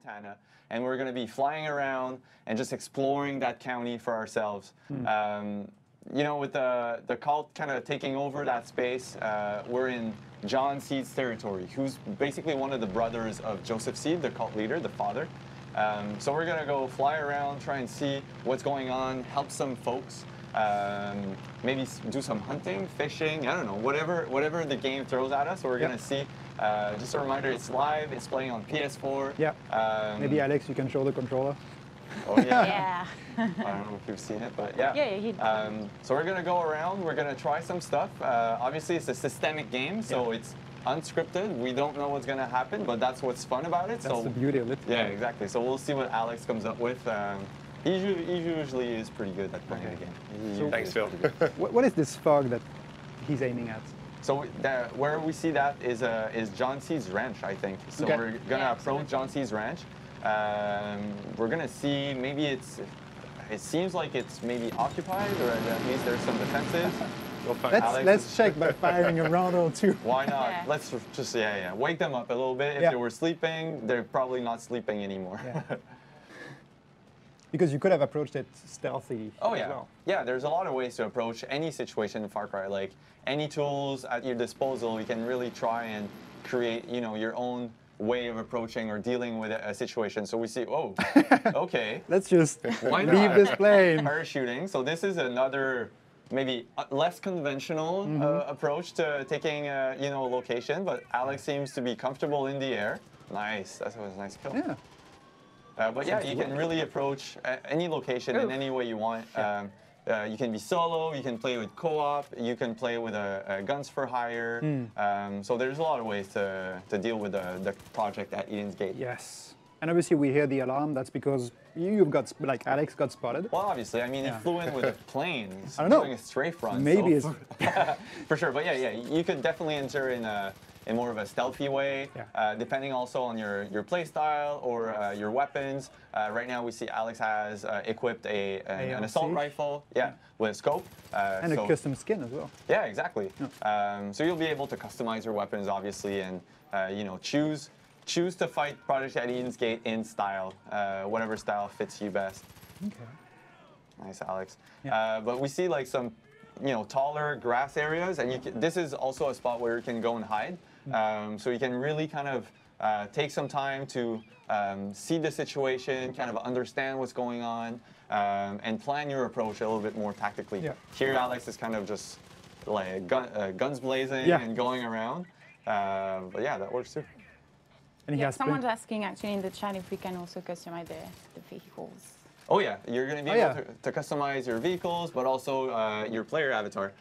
Montana, and we're going to be flying around and just exploring that county for ourselves. You know, with the cult kind of taking over that space, we're in John Seed's territory, who's basically one of the brothers of Joseph Seed, the cult leader, the father. So we're going to go fly around, try and see what's going on, help some folks, maybe do some hunting, fishing, I don't know, whatever the game throws at us, we're going to see. Just a reminder, it's live, it's playing on PS4. Yeah. Maybe Alex, you can show the controller. Oh yeah. Yeah. I don't know if you've seen it, but yeah. Yeah, so we're going to go around, we're going to try some stuff. Obviously, it's a systemic game, so it's unscripted. We don't know what's going to happen, but that's what's fun about it. That's the beauty of it. Yeah, exactly. So we'll see what Alex comes up with. He usually is pretty good at playing the game. So Thanks, Phil. What is this fog that he's aiming at? So where we see that is John C's ranch, I think. So we're going to approach John C's ranch. We're going to see maybe it seems like it's maybe occupied, or at least there's some defenses. Let's check by firing a round or two. Why not? Yeah. Let's just wake them up a little bit. If they were sleeping, they're probably not sleeping anymore. Yeah. Because you could have approached it stealthy. Oh as yeah, well. Yeah. There's a lot of ways to approach any situation in Far Cry. Like any tools at your disposal, you can really try and create, you know, your own way of approaching or dealing with a situation. So we see, oh, okay. Let's just Why leave not? this plane. Parachuting. So this is another maybe less conventional approach to taking you know, a location, but Alex seems to be comfortable in the air. Nice. That was a nice kill. Yeah. But yeah, you can really approach any location in any way you want. You can be solo, you can play with co-op, you can play with a guns for hire. So there's a lot of ways to deal with the project at Eden's Gate. Yes. And obviously we hear the alarm. That's because you've got, like Alex got spotted. Well, obviously, I mean, it flew in with a plane. I don't know. Doing a strafe run. Maybe so it's... for sure, but yeah, you could definitely enter in more of a stealthy way, depending also on your play style or your weapons. Right now we see Alex has equipped an assault rifle, with a scope. And a custom skin as well. Yeah, exactly. So you'll be able to customize your weapons, obviously, and you know, choose to fight Project at Eden's Gate in style, whatever style fits you best. Okay. Nice, Alex. But we see like some, you know, taller grass areas, and this is also a spot where you can go and hide. So you can really kind of take some time to see the situation, kind of understand what's going on, and plan your approach a little bit more tactically. Here, Alex is kind of just like guns blazing and going around. But yeah, that works too. And someone's asking actually in the chat if we can also customize the vehicles. Oh yeah, you're going to be able to customize your vehicles, but also your player avatar.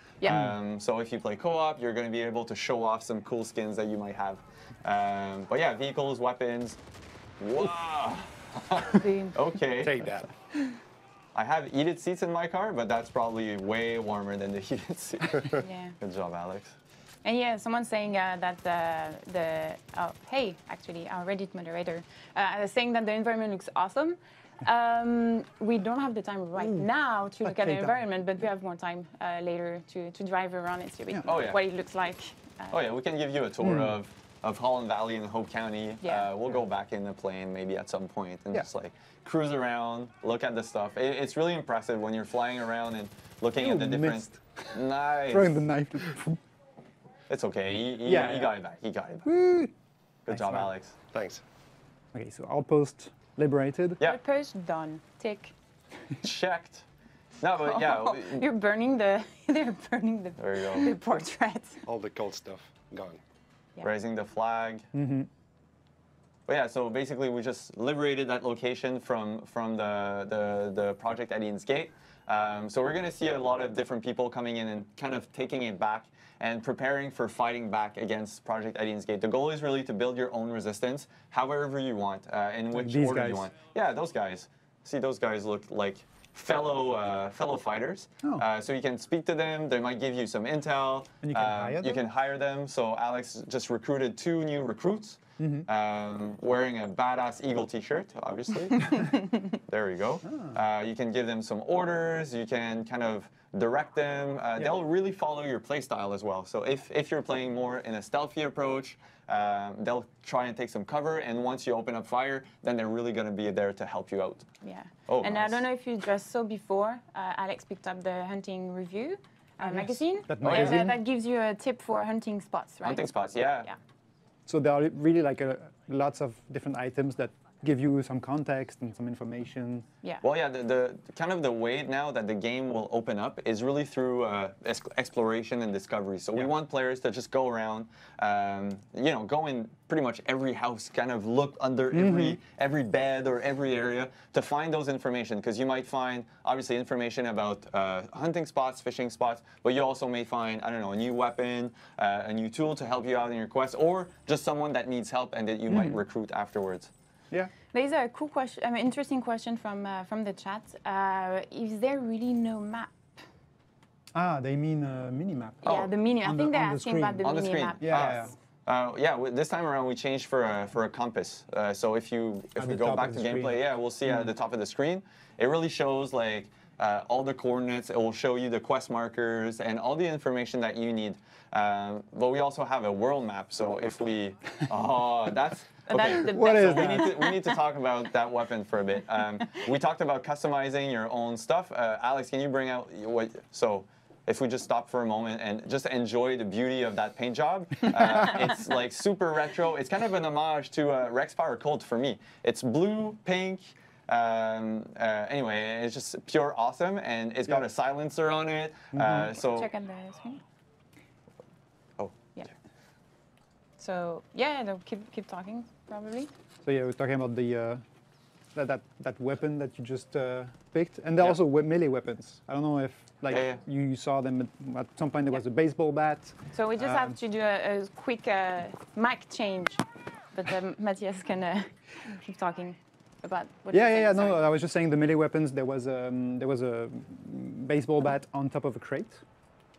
So if you play co-op, you're going to be able to show off some cool skins that you might have. But yeah, vehicles, weapons. Wow. Okay. Take that. I have heated seats in my car, but that's probably way warmer than the heated seat. Good job, Alex. And yeah, someone's saying that hey, actually, our Reddit moderator is saying that the environment looks awesome. We don't have the time right now to look at the environment, but we have more time later to drive around and see what it looks like. Oh yeah, we can give you a tour of Holland Valley and Hope County. We'll go back in the plane maybe at some point and just like cruise around, look at the stuff. It's really impressive when you're flying around and looking at the different... Nice. Throwing the knife. It's okay. He got it back. He got it back. Good job, Alex. Thanks. Okay, so outpost liberated. Outpost done. Tick. Checked. No, but yeah. You're burning the. They're burning the. There you go. The portrait. All the cold stuff gone. Raising the flag. But yeah, so basically we just liberated that location from the Project at Eden's Gate. So we're going to see a lot of different people coming in and kind of taking it back and preparing for fighting back against Project Eden's Gate. The goal is really to build your own resistance, however you want, in which order you want. Yeah, those guys. See, those guys look like fellow fighters. So you can speak to them. They might give you some intel. And you can hire them? You can hire them. So Alex just recruited 2 new recruits. wearing a badass Eagle t-shirt, obviously. There you go. You can give them some orders. You can kind of direct them. They'll really follow your play style as well. So if you're playing more in a stealthy approach, they'll try and take some cover. And once you open up fire, then they're really going to be there to help you out. Yeah. Oh, and nice. I don't know if you just saw before, Alex picked up the hunting review magazine. That And, magazine? that gives you a tip for hunting spots, right? Hunting spots, yeah. Yeah. So there are really like lots of different items that give you some context and some information. Yeah. Well, yeah, the kind of the way now that the game will open up is really through exploration and discovery. So we want players to just go around, you know, go in pretty much every house, kind of look under every bed or every area to find those information. Because you might find, obviously, information about hunting spots, fishing spots, but you also may find, I don't know, a new weapon, a new tool to help you out in your quest, or just someone that needs help and that you might recruit afterwards. Yeah. There's a cool question, interesting question from the chat. Is there really no map? Ah, they mean mini-map. Yeah, the mini. I On think the- they're on the asking screen. about the On the mini screen. map. Yeah, Yeah, this time around we changed for a compass. So if we the go top back of to the gameplay, screen. yeah, we'll see at the top of the screen. It really shows like all the coordinates. It will show you the quest markers and all the information that you need. But we also have a world map. So if we, that's. Okay. That's the What best is one. that? We need to talk about that weapon for a bit. We talked about customizing your own stuff. Alex, can you bring out what? So, if we just stop for a moment and just enjoy the beauty of that paint job, it's like super retro. It's kind of an homage to Rexfire Colt for me. It's blue, pink. Anyway, it's just pure awesome, and it's got a silencer on it. So. Check on the screen. Oh. Yeah. So yeah, no, keep talking probably. So yeah, we're talking about the that weapon that you just picked, and there are also melee weapons. I don't know if like you saw them at some point. There was a baseball bat. So we just have to do a quick mic change, but Matthias can keep talking about what you're saying, Yeah. No, sorry. I was just saying the melee weapons. There was a baseball bat on top of a crate,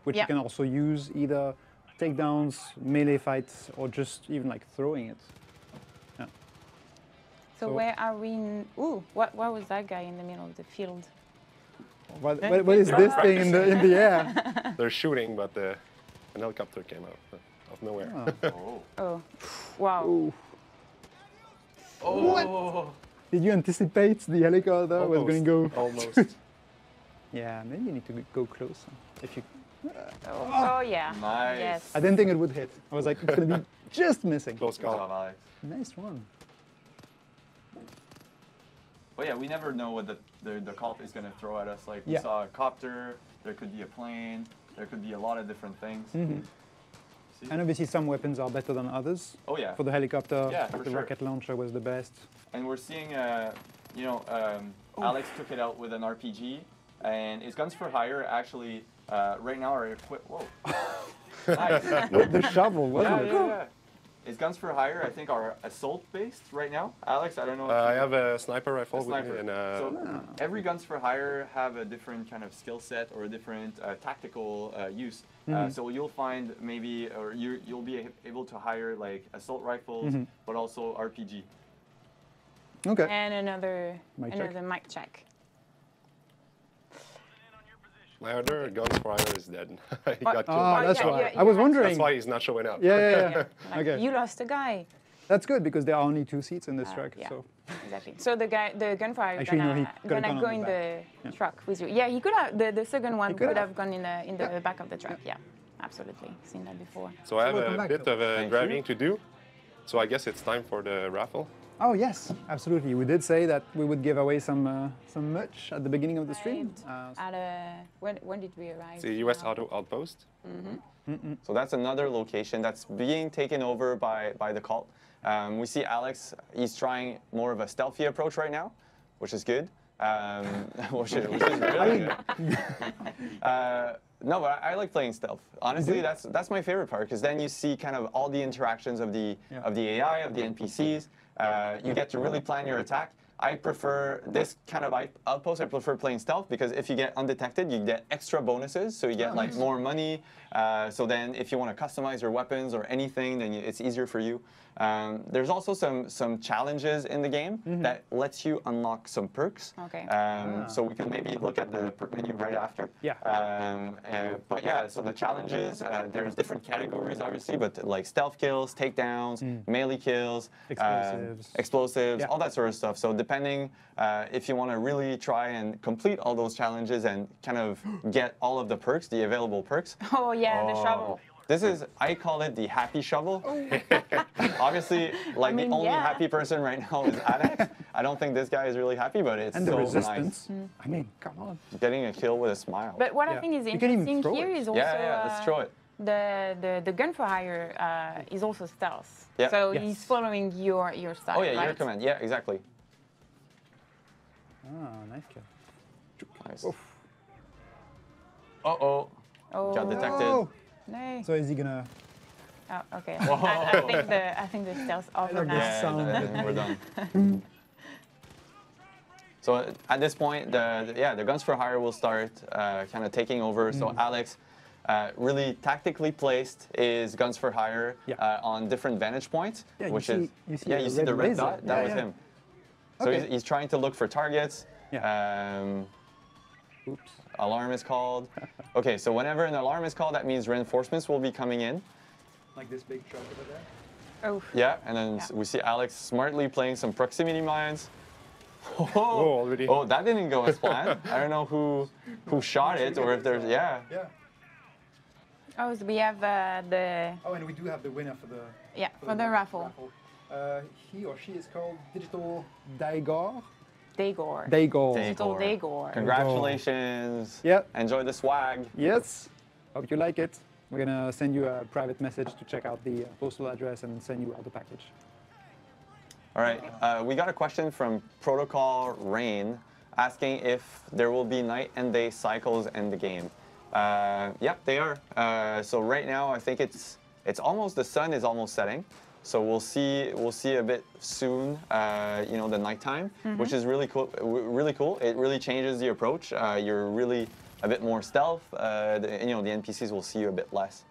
which you can also use either takedowns, melee fights, or just even like throwing it. So where are we? Ooh, what was that guy in the middle of the field? What is this thing in the air? They're shooting, but an helicopter came out of nowhere. Oh, wow. Ooh. Oh. Did you anticipate the helicopter was going to go? Almost. Yeah, maybe you need to go closer. If you, Oh yeah. Nice. Yes. I didn't think it would hit. I was like, it's going to be just missing. Close Good job, call. Alex. Nice one. But yeah, we never know what the Colt is going to throw at us. Like we Yeah. saw a copter, there could be a plane, there could be a lot of different things. See? And obviously some weapons are better than others. Oh yeah. For the helicopter, Yeah, for the sure. rocket launcher was the best. And we're seeing, you know, Alex took it out with an RPG, and his guns for hire actually right now are equipped. Whoa. Nice. The shovel, wasn't it? Yeah. His guns for hire, I think, are assault based right now. Alex, I don't know. If I you- have a sniper rifle a sniper. with me, and So every guns for hire have a different kind of skill set or a different tactical use. So you'll find maybe, or you'll be able to hire like assault rifles, but also RPG. Okay. And another Mic check. mic check. my other guns for hire is dead. He got killed. Ah, Oh, that's yeah, why. yeah, I was yeah. wondering. That's why he's not showing up. Yeah. Like, Okay. You lost a guy. That's good because there are only 2 seats in this truck. Yeah. So Exactly. So the gunfire is Actually, no, he could've gonna gone go on in the the truck with you. Yeah, he could have. The second one could could have. have gone in the back of the truck. Yeah, absolutely. Seen that before. So I have welcome a back, bit though. of Thank driving you. to do. So I guess it's time for the raffle. Oh yes, absolutely. We did say that we would give away some merch at the beginning of the stream. When did we arrive? It's the US Auto Outpost. So that's another location that's being taken over by the Colt. We see Alex, he's trying more of a stealthy approach right now, which is good. Which is really good. No, but I like playing stealth. Honestly, that's my favorite part because then you see kind of all the interactions of the AI, of the NPCs. You get to really plan your attack. I prefer this kind of outpost. I prefer playing stealth because if you get undetected, you get extra bonuses. So you get like more money. So then if you want to customize your weapons or anything, then it's easier for you. There's also some challenges in the game that lets you unlock some perks. Okay. So we can maybe look at the perk menu right after. Yeah. But yeah, so the challenges, there's different categories obviously, but like stealth kills, takedowns, melee kills, explosives, all that sort of stuff. So depending if you want to really try and complete all those challenges and kind of get all of the perks, the available perks. Oh yeah, the shovel. This is, I call it the happy shovel. Obviously, like the only happy person right now is Alex. I don't think this guy is really happy, but it's And the so resistance. nice. I mean, come on. Getting a kill with a smile. But what I think is You can even interesting throw here it. is also yeah, let's throw it. the gun for hire is also stealth. Yeah. So Yes. he's following your style. Oh yeah, right? your command. Yeah, exactly. Nice kill. Nice. Oof. Uh-oh. Oh. Got detected. Oh. No. So is he gonna? Oh, okay. Whoa. I think the stealth over love now. this. Yeah, Sound. then we're done. So at this point, the guns for hire will start kind of taking over. So Alex, really tactically placed is guns for hire on different vantage points, Yeah, which you is see a the red laser. dot. That was him. So Okay. he's trying to look for targets. Yeah. Oops. Alarm is called. Okay, so whenever an alarm is called, that means reinforcements will be coming in. Like this big truck over there. Oh. Yeah, and then we see Alex smartly playing some proximity mines. Oh, already. Oh, that didn't go as planned. I don't know who shot it or if there's Yeah. Oh, so we have the Oh, and we do have the winner for the for the raffle. He or she is called Digital Daigor. Daigor. Daigor. Digital Daigor. Congratulations. Yeah. Enjoy the swag. Yes. Hope you like it. We're gonna send you a private message to check out the postal address and send you out the package. All right. We got a question from Protocol Rain asking if there will be night and day cycles in the game. Yep, they are. So right now, I think it's almost, the sun is almost setting. So we'll see a bit soon. The nighttime, which is really cool. Really cool. It really changes the approach. You're really a bit more stealth. The NPCs will see you a bit less.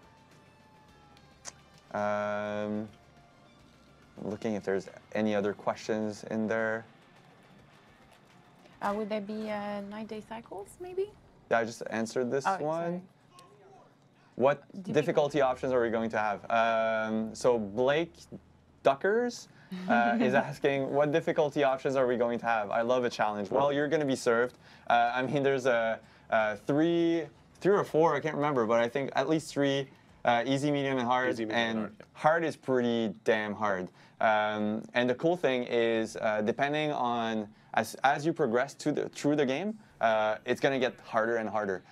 Looking if there's any other questions in there. Would there be night-day cycles, maybe? Yeah, I just answered this one. Sorry. What difficulty options are we going to have? So Blake Duckers is asking, what difficulty options are we going to have? I love a challenge. Well, you're going to be served. I mean, there's three or four, I can't remember, but I think at least three, easy, medium, and hard. Easy, medium, and hard, yeah. Hard is pretty damn hard. And the cool thing is, depending on as you progress through the game, it's going to get harder and harder.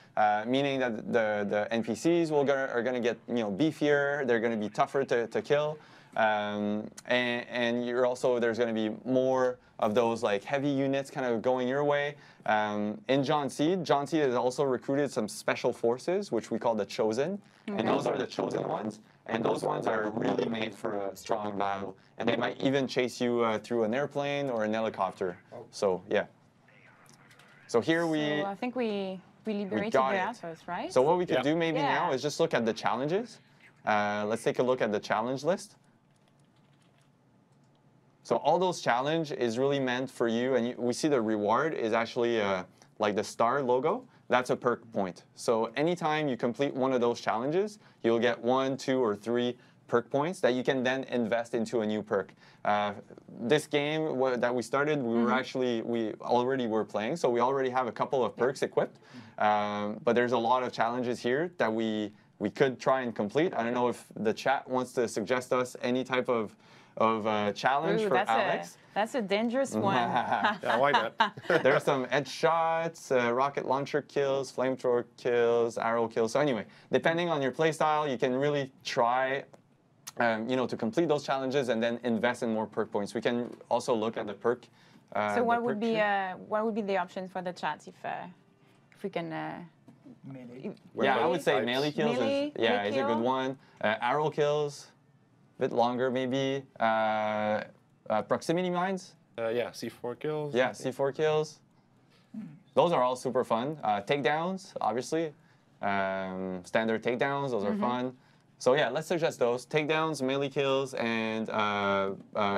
Meaning that the NPCs are going to get beefier. They're going to be tougher to kill, and there's going to be more of those like heavy units kind of going your way. In John Seed has also recruited some special forces, which we call the Chosen, and those are the chosen ones. And those ones are really made for a strong battle. And they might even chase you through an airplane or an helicopter. So, yeah. So here So I think we liberated the assholes, right? So what we could do maybe now is just look at the challenges. Let's take a look at the challenge list. So all those challenge is really meant for you. And we see the reward is actually like the star logo. That's a perk point. So anytime you complete one of those challenges, you'll get 1, 2, or 3 perk points that you can then invest into a new perk. This game that we started, we already were playing, so we already have a couple of perks equipped. But there's a lot of challenges here that we could try and complete. I don't know if the chat wants to suggest us any type of challenge for Alex. That's a dangerous one. Yeah, why not? There's some headshots, rocket launcher kills, flamethrower kills, arrow kills. So anyway, depending on your playstyle, you can really try, to complete those challenges and then invest in more perk points. We can also look at the perk. So what would be the options for the chat if we can? Melee. Yeah, I would say melee kills Melee, is a good one. Arrow kills, a bit longer maybe. Proximity mines Yeah, C4 kills. Yeah, C4 kills. Those are all super fun. Takedowns, obviously. Standard takedowns, those are fun. So yeah, let's suggest those. Takedowns, melee kills, and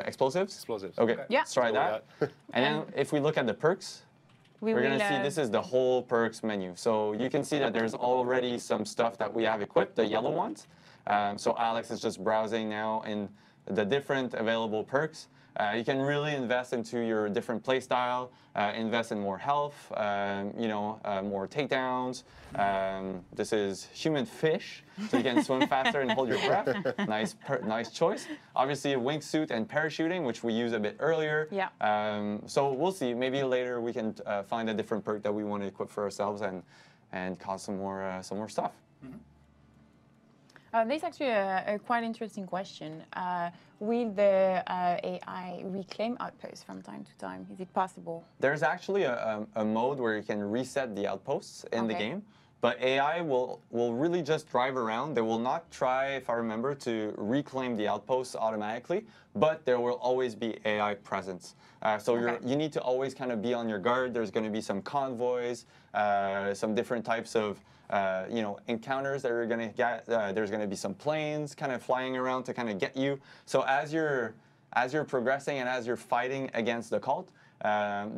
explosives. Explosives. Okay, Yeah. let's try Go that. with And then if we look at the perks, we're going to see this is the whole perks menu. So you can see that there's already some stuff that we have equipped, the yellow ones. So Alex is just browsing now in the different available perks. You can really invest into your different play style, invest in more health, more takedowns. This is human fish, so you can swim faster and hold your breath. Nice choice. Obviously, wingsuit and parachuting, which we used a bit earlier. Yeah. So we'll see. Maybe later we can find a different perk that we want to equip for ourselves and cause some more stuff. This is actually a quite interesting question. Will the AI reclaim outposts from time to time? Is it possible? There's actually a mode where you can reset the outposts in the game, but AI will really just drive around. They will not try, if I remember, to reclaim the outposts automatically, but there will always be AI presence. You need to always kind of be on your guard. There's going to be some convoys, some different types of encounters that you're going to get. There's going to be some planes kind of flying around to kind of get you. So as you're progressing and as you're fighting against the cult,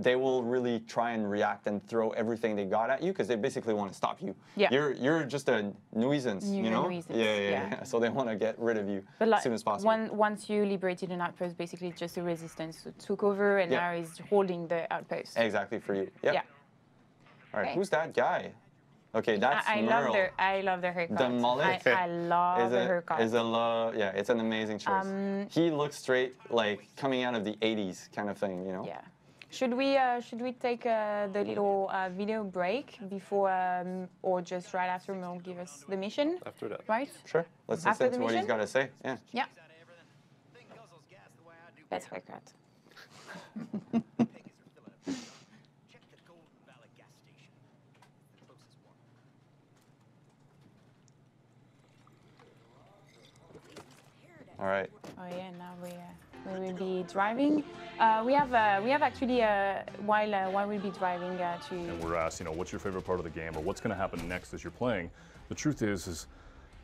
they will really try and react and throw everything they got at you because they basically want to stop you. Yeah. You're just a nuisance, you know? Yeah. So they want to get rid of you as soon as possible. Once you liberated an outpost, basically just the resistance took over and now is holding the outpost. Exactly for you. Yep. Yeah. All right, who's that guy? Okay, that's Merle. I love the haircut. The mullet. I love the haircut. It's an amazing choice. He looks straight like coming out of the 80s kind of thing, you know? Yeah. Should we take the little video break before or just right after Merle give us the mission? After that. Right? Sure. Let's After listen the to what he's mission? got to say. Yeah. Yeah. Best haircut. All right. Oh yeah, now we will be driving. We have actually while we'll be driving to. And we're asked, what's your favorite part of the game, or what's going to happen next as you're playing? The truth is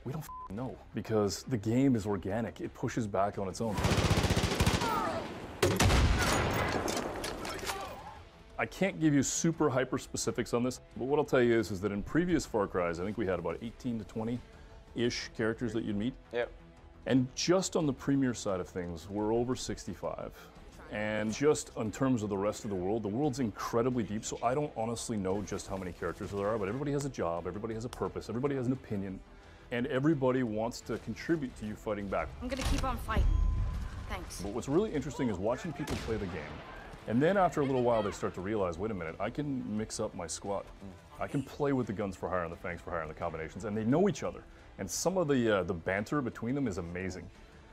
we don't know because the game is organic. It pushes back on its own. I can't give you super hyper specifics on this, but what I'll tell you is that in previous Far Cry's, I think we had about 18 to 20-ish characters that you'd meet. Yep. And just on the Premier side of things, we're over 65. And just in terms of the rest of the world's incredibly deep, so I don't honestly know just how many characters there are, but everybody has a job, everybody has a purpose, everybody has an opinion, and everybody wants to contribute to you fighting back. I'm gonna keep on fighting. Thanks. But what's really interesting is watching people play the game, and then after a little while they start to realize, wait a minute, I can mix up my squad. I can play with the guns for hire and the fangs for hire and the combinations, and they know each other. And some of the banter between them is amazing.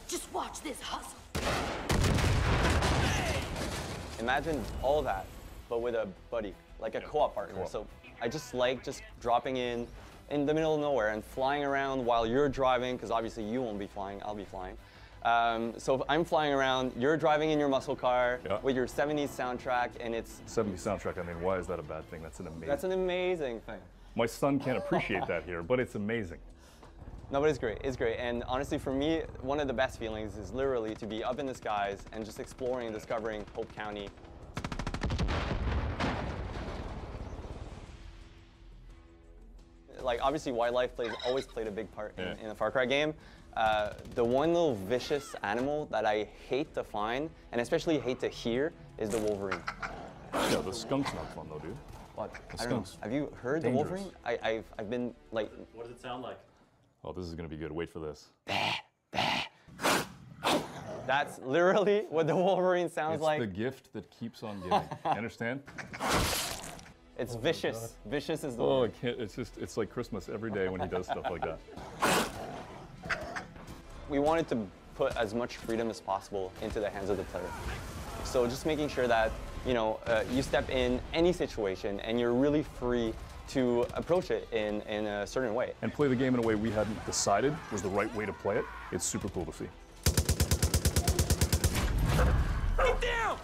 Just watch this hustle. Imagine all that, but with a buddy, like a co-op partner. So I just like dropping in the middle of nowhere and flying around while you're driving, because obviously you won't be flying, I'll be flying. So I'm flying around, you're driving in your muscle car with your 70s soundtrack, and it's... 70s soundtrack, I mean, why is that a bad thing? That's an amazing thing. My son can't appreciate that here, but it's amazing. No, but it's great. It's great. And honestly, for me, one of the best feelings is literally to be up in the skies and just exploring and discovering Hope County. Like, obviously, wildlife always played a big part in a Far Cry game. The one little vicious animal that I hate to find, and especially hate to hear, is the Wolverine. Yeah, the skunk's not fun, though, dude. What? The I don't know. skunks. Have you heard Dangerous. the Wolverine? I've been, like... What does it sound like? Oh, this is going to be good. Wait for this. That's literally what the Wolverine sounds like. It's the gift that keeps on giving. You understand? It's vicious. Vicious is the Oh, word. I can't. It's like Christmas every day when he does stuff like that. We wanted to put as much freedom as possible into the hands of the player. So just making sure that, you step in any situation and you're really free to approach it in a certain way. And play the game in a way we hadn't decided was the right way to play it. It's super cool to see. Get down!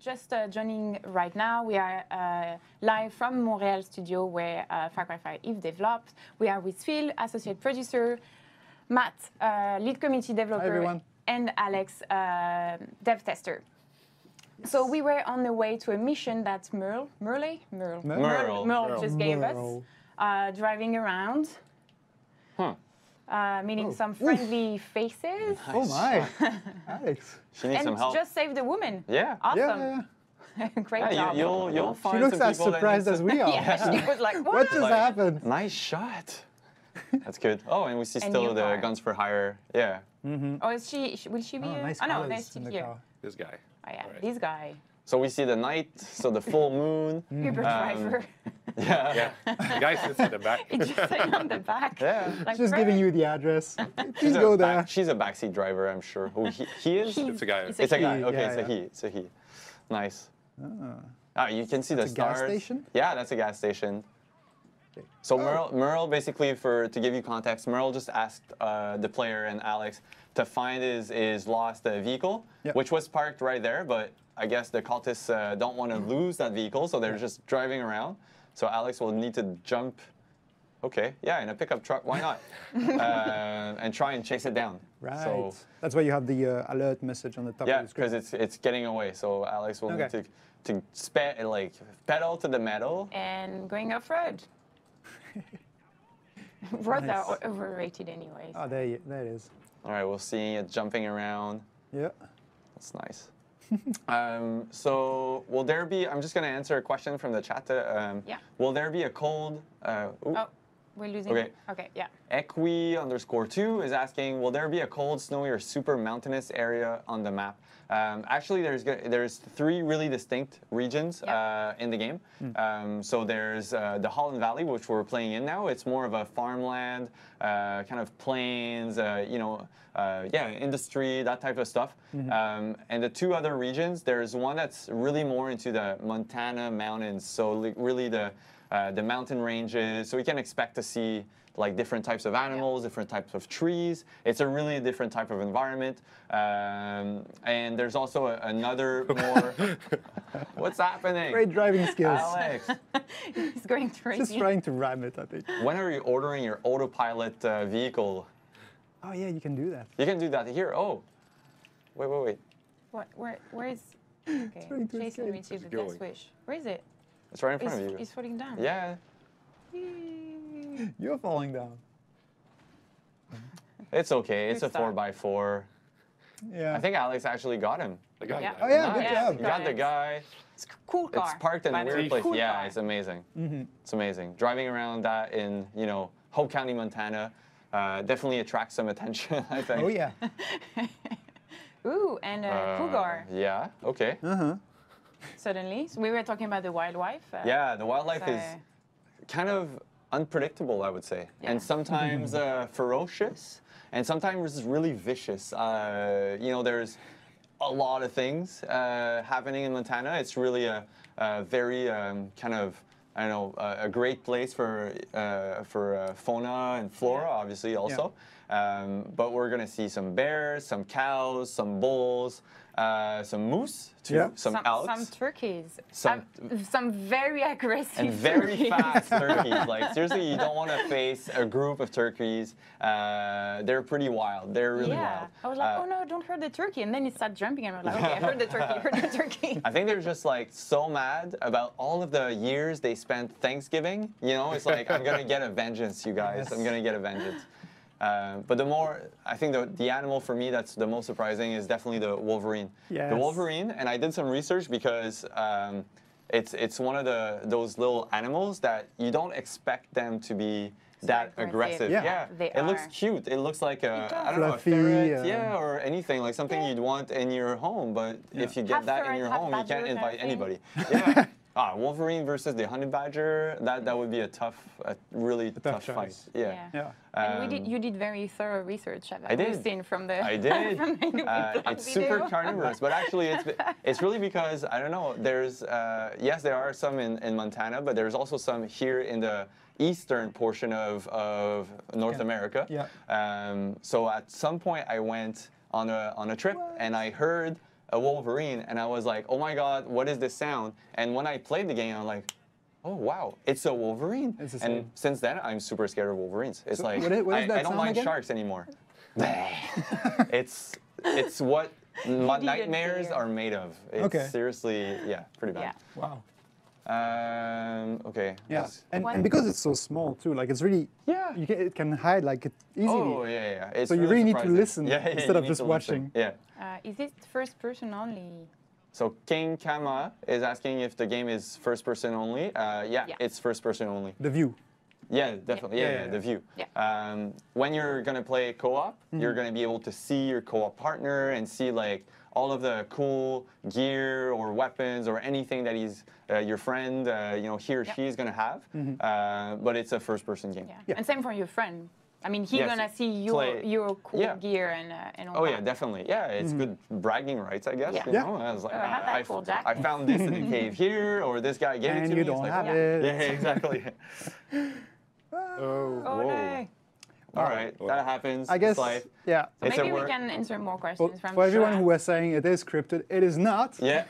just joining right now, we are live from Montreal studio where Far Cry 5 is developed. We are with Phil, associate producer, Matt, lead community developer, and Alex, dev tester. So we were on the way to a mission that Merle just gave us, driving around. Meeting some friendly faces. Nice. Oh my, Alex. She needs some help. Just saved a woman. Yeah. Awesome. Great job. You'll find She looks some as people surprised as we are. Yeah, she was like, what just happened? Nice shot. That's good. Oh, and we see still the guns for hire. Yeah. Oh, will she be? Nice no, there's Steve here. This guy. Oh yeah, this guy. So we see the night, so the full moon. Uber driver. Yeah. The guy sits in the back. It's just sitting on the back. Yeah. Like, Just giving you the address. Please go there. She's a backseat driver, I'm sure. Who he is? It's a guy. It's It's a guy. he. Okay, Yeah, it's a he. Nice. You can see the a stars. gas station? Yeah, that's a gas station. So Merle, basically, to give you context, Merle just asked the player and Alex to find his lost vehicle, which was parked right there, but I guess the cultists don't want to lose that vehicle, so they're just driving around. So Alex will need to jump, in a pickup truck, why not? And try and chase it down. Right. So, that's why you have the alert message on the top yeah, of the screen. because it's getting away. So Alex will need to pedal to the metal. And going off-road. Roads are overrated anyways. Oh, there it is. All right, we'll see it jumping around. Yeah. That's nice. So will there be, I'm just going to answer a question from the chat. Will there be a cold, Oh, we're losing. Okay, yeah. Equi_2 is asking, will there be a cold, snowy, or super mountainous area on the map? Actually, there's 3 really distinct regions in the game. So there's the Holland Valley, which we're playing in now. It's more of a farmland, kind of plains, industry, that type of stuff. And the 2 other regions, there's one that's really more into the Montana mountains. So really the mountain ranges. So we can expect to see like different types of animals, different types of trees. It's a really different type of environment. And there's also another more... What's happening? Great driving skills. Alex, He's going crazy. Just trying to ram it, I think. when are you ordering your autopilot vehicle? Oh yeah, you can do that. You can do that here. Oh, wait. Where is... Okay, trying to Jason escape. received the Going. death wish. Where is it? it's right in front of you. It's falling down. Yeah, You're falling down. it's okay. It's a Good start. 4x4. Yeah. I think Alex actually got him. The guy. Yeah. Oh yeah, good Nice. job. You got the guy. It's a cool car. It's parked in by a the way. weird place. Cool Yeah, car. it's amazing. It's amazing. Driving around that in, Hope County, Montana, definitely attracts some attention, I think. Oh yeah. Ooh, and cougar. Yeah, okay. Suddenly, so we were talking about the wildlife. Yeah, the wildlife so- is kind of unpredictable, I would say. Yeah. And sometimes ferocious, and sometimes really vicious. There's a lot of things happening in Montana. It's really a very kind of, a great place for fauna and flora, obviously, also. But we're going to see some bears, some cows, some bulls, some moose, too, some elks. Some turkeys. Some- Some very aggressive And very turkeys. fast turkeys. Like, seriously, you don't want to face a group of turkeys. They're pretty wild. They're really wild. I was like, oh no, don't hurt the turkey. And then it started jumping and I was like, okay, hurt the turkey, hurt the turkey. I think they're just like so mad about all of the years they spent Thanksgiving. It's like, I'm going to get a vengeance, you guys. I'm going to get a vengeance. But I think the animal for me that's the most surprising is definitely the wolverine. Yes. The wolverine, and I did some research because it's one of those little animals that you don't expect them to be that aggressive. Yeah. They It looks are. cute. It looks like a Fluffy, ferret, or anything like something you'd want in your home. But if you get Half that in ferret, your half home, you badger can't kind of invite thing. anybody. Yeah. Wolverine versus the honey badger. That would be a really tough fight. choice. Yeah. And you did very thorough research. I did. We've seen from the I did. from the YouTube blog It's super video. carnivorous, but actually it's really because, I don't know, there's, yes, there are some in Montana, but there's also some here in the eastern portion of North America. Yeah. So at some point I went on a trip and I heard a Wolverine, and I was like, oh my god, what is this sound? And when I played the game, I'm like, oh wow, it's a Wolverine. It's the and same. since then, I'm super scared of Wolverines. It's like what is that I don't sound mind again? sharks anymore. it's what my nightmares fear. are made of. It's Okay. seriously, yeah, pretty Yeah. bad. Wow. Okay. Yeah, Yes. and because it's so small too, like it's really Yeah. it can hide like it easily. Oh yeah. It's So you really really need to surprising. listen instead you of need just to watching. listen. Yeah. Is it first person only? So King Kama is asking if the game is first person only. Yeah, it's first person only. The view. Yeah, definitely. Yeah, the view. Yeah. When you're gonna play co-op, you're gonna be able to see your co-op partner and see like all of the cool gear or weapons or anything that he's your friend, he or she is gonna have. But it's a first-person game. Yeah. And same for your friend. I mean, he's Yes, gonna see play- your cool yeah. gear and all Oh that. yeah, definitely. Yeah, it's good bragging rights, I guess. Yeah. You know? I was like, I have that cool jacket. I found this in a cave here, or this guy gave it And to you me. It's don't like, have oh, it. Yeah, exactly. Oh, Oh whoa. no. All right, that happens. I guess. It's life. Yeah. It's Maybe a we work. can answer more For, questions from for everyone chat. who was saying it is scripted, it is not. Yeah,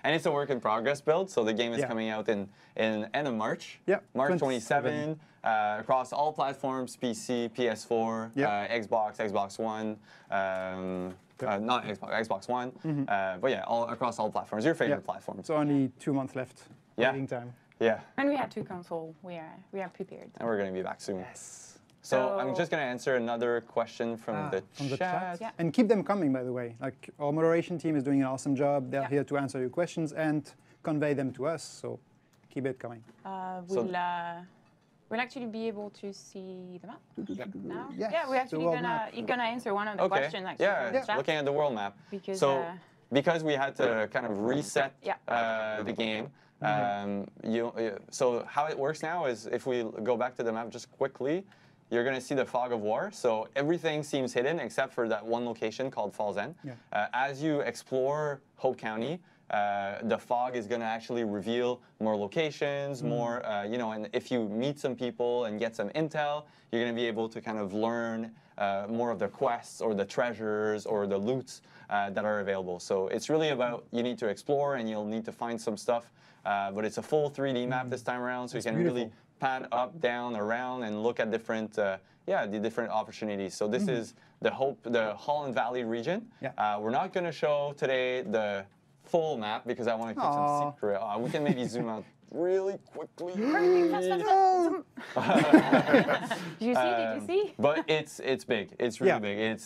and it's a work in progress build. So the game is Yeah. coming out in end of March. Yeah, March 27. 27. Across all platforms: PC, PS4, Yeah. Xbox, Xbox One. Not Xbox, Xbox One. But yeah, all across all platforms. Your favorite Yeah. platforms. So only 2 months left. Yeah. Waiting time. Yeah, And we have two consoles. We are prepared. and we're gonna be back soon. Yes. So I'm So- just gonna answer another question from the From the chat. chat. Yeah. And keep them coming, by the way. Like our moderation team is doing an awesome job. They're Yeah. here to answer your questions and convey them to us. So keep it coming. We'll actually be able to see the map now. Yes, Yeah, we're the actually world gonna map. you're gonna answer one of the Okay. questions actually Yeah, from the chat. looking at the world map. Because, so because we had to kind of reset Yeah. the game. So how it works now is if we go back to the map just quickly, you're going to see the fog of war. So everything seems hidden except for that one location called Falls End. Yeah. As you explore Hope County, the fog is going to actually reveal more locations, more, and if you meet some people and get some intel, you're going to be able to kind of learn more of the quests or the treasures or the loots that are available. So it's really about you need to explore and you'll need to find some stuff. But it's a full 3D map this time around, so It's you can really beautiful. pan up, down, around, and look at different, the different opportunities. So this is the Holland Valley region. Yeah. We're not going to show today the full map because I want to keep Aw. some secret. We can maybe zoom out really quickly. Did you see? Did you see? But it's big. It's really Yeah. big.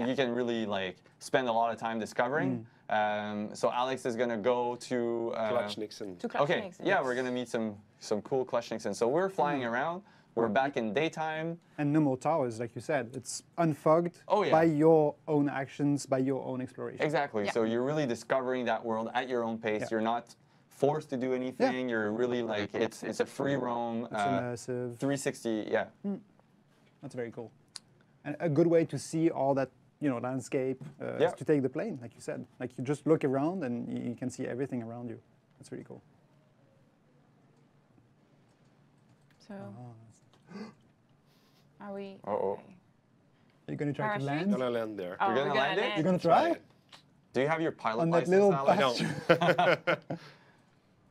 You can really like spend a lot of time discovering. So Alex is gonna go to Clutch Nixon. To Clutch Okay, Nixon. yeah, we're gonna meet some cool Kleshniks. So we're flying around. We're back in daytime. And no more towers, like you said. It's unfogged Oh, yeah. by your own actions, by your own exploration. Exactly. Yeah. So you're really discovering that world at your own pace. Yeah. You're not forced to do anything. You're really like it's a free roam. It's immersive. 360. Yeah. That's very cool. And a good way to see all that, landscape Yeah. is to take the plane, like you said. Like you just look around and you can see everything around you. That's really cool. So, are we? Uh-oh. okay. Are you gonna try to Parachute? land? Gonna land there. Oh, You're gonna we're land it? You're gonna try? Do you have your pilot On that license, little Alex? patch.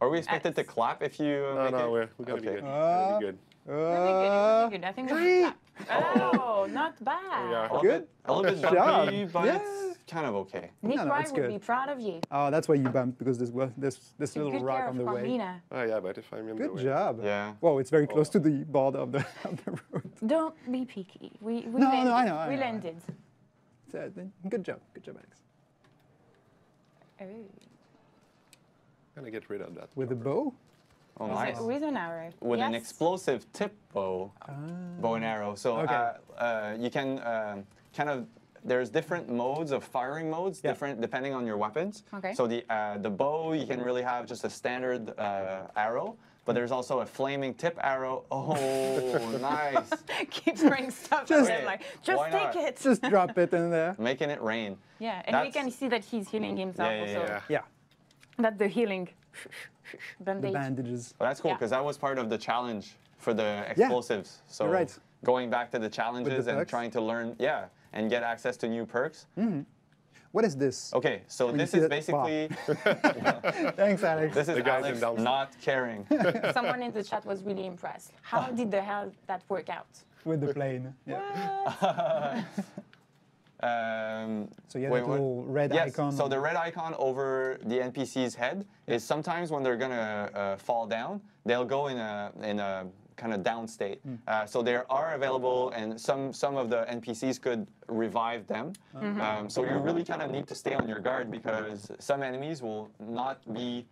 Are we expected to clap if you? No, make it? we're gonna be Okay. good. We're gonna be good. Really good. I think three. we're Oh, not bad. We are. A little Good. bit- A little bit Good job. bumpy, but Yeah. it's kind of okay. Nick No, Wright it's would good. be proud of you. Oh, that's why you bumped, because there's this little Good rock care on of the way. Carmina. Oh yeah, but if I'm in the Good way. job. Yeah. Whoa, it's very close to the border of the road. Don't be picky. We No, landed. no, I know, I We know. landed. Good job, Alex. Oh. Gonna get rid of that. With a bow? Oh, With nice. a- With an arrow. With an Yes. explosive tip bow, bow and arrow. So Okay. you can kind of. There's different modes of firing modes, Yeah. different depending on your weapons. Okay. So the bow you can really have just a standard arrow, but there's also a flaming tip arrow. Oh, nice! Keep throwing stuff Just- at him like, just Why take not? it. Just drop it in there. Making it rain. Yeah, and we That's- can see that he's healing himself Yeah, yeah, also. yeah. Yeah, That the healing the bandage. bandages. Well, that's cool Yeah. because that was part of the challenge for the explosives. So you're right. going back to the challenges and perks. trying to learn, and get access to new perks. What is this? Okay, so When you this see is that- basically Thanks, Alex. this is The guys in Alex downstairs. not caring. Someone in the chat was really impressed. How did the hell that work out? With the plane. Yeah. So you have Wait, that what? little red Yes, icon. so the red icon over the NPC's head is sometimes when they're gonna fall down, they'll go in a kind of down state. So they are available, and some of the NPCs could revive them. So you really kind of need to stay on your guard because some enemies will not be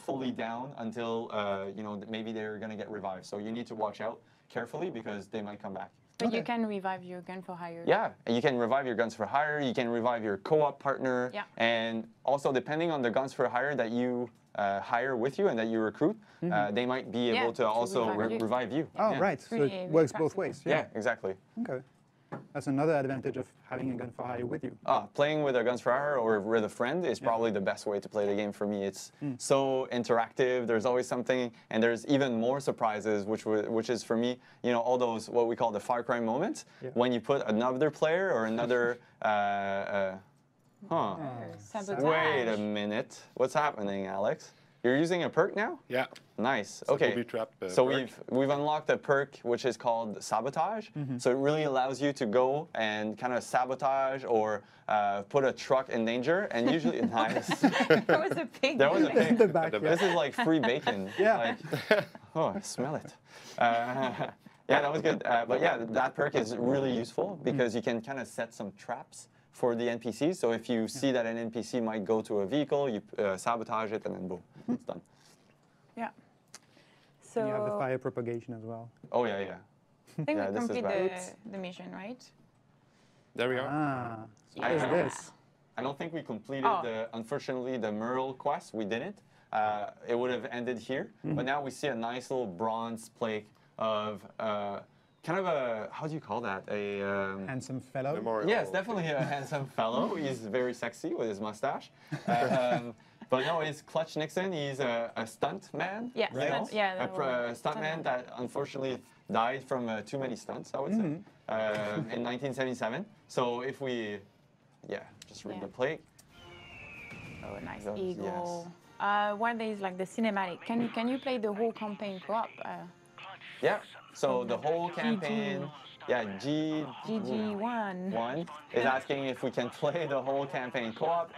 fully down until maybe they're gonna get revived. So you need to watch out carefully because they might come back. But you can revive your gun for hire. Yeah, and you can revive your guns for hire. You can revive your co-op partner. Yeah. And also, depending on the guns for hire that you hire with you and that you recruit, they might be Yeah, able to to also revive you. revive you. Oh, Yeah. right. So Really it works both practical. ways. Yeah, exactly. Okay. That's another advantage of having a gun for hire with you. Playing with a guns for hire or with a friend is probably the best way to play the game for me. It's so interactive. There's always something, and there's even more surprises, which is for me, all those what we call the Far Cry moments when you put another player or another. Sabotage. Wait a minute. What's happening, Alex? You're using a perk now? Yeah. Nice. So Okay. booby trap, So perk. we've unlocked a perk which is called sabotage. So it really allows you to go and kind of sabotage or put a truck in danger. And usually, nice. There was a pig. There was a In the pig. back. This is like free bacon. Yeah. Like, oh, I smell it. Yeah, that was good. But yeah, that perk is really useful because you can kind of set some traps for the NPCs. So if you see that an NPC might go to a vehicle, you sabotage it, and then boom, it's done. Yeah. So And you have the fire propagation as well. Oh yeah, yeah. I think Yeah, we this is complete bad. the mission, right? There we are. Ah. So I- what is this? I don't think we completed Oh. unfortunately, the Merle quest. We didn't. It would have ended here. But now we see a nice little bronze plate of kind of a, how do you call that? Handsome fellow. Memorial. Yes, definitely a handsome fellow. He's very sexy with his mustache. But no, it's Clutch Nixon. He's a stunt man. Yeah, you know? stunt- yeah, A stunt man that unfortunately died from too many stunts, I would say, in 1977. So if we, just read Yeah. the plate. Oh, nice Those- eagle. One is like the cinematic. Can you play the whole campaign co-op? Yeah. So the whole campaign, GG1. One is asking if we can play the whole campaign co-op.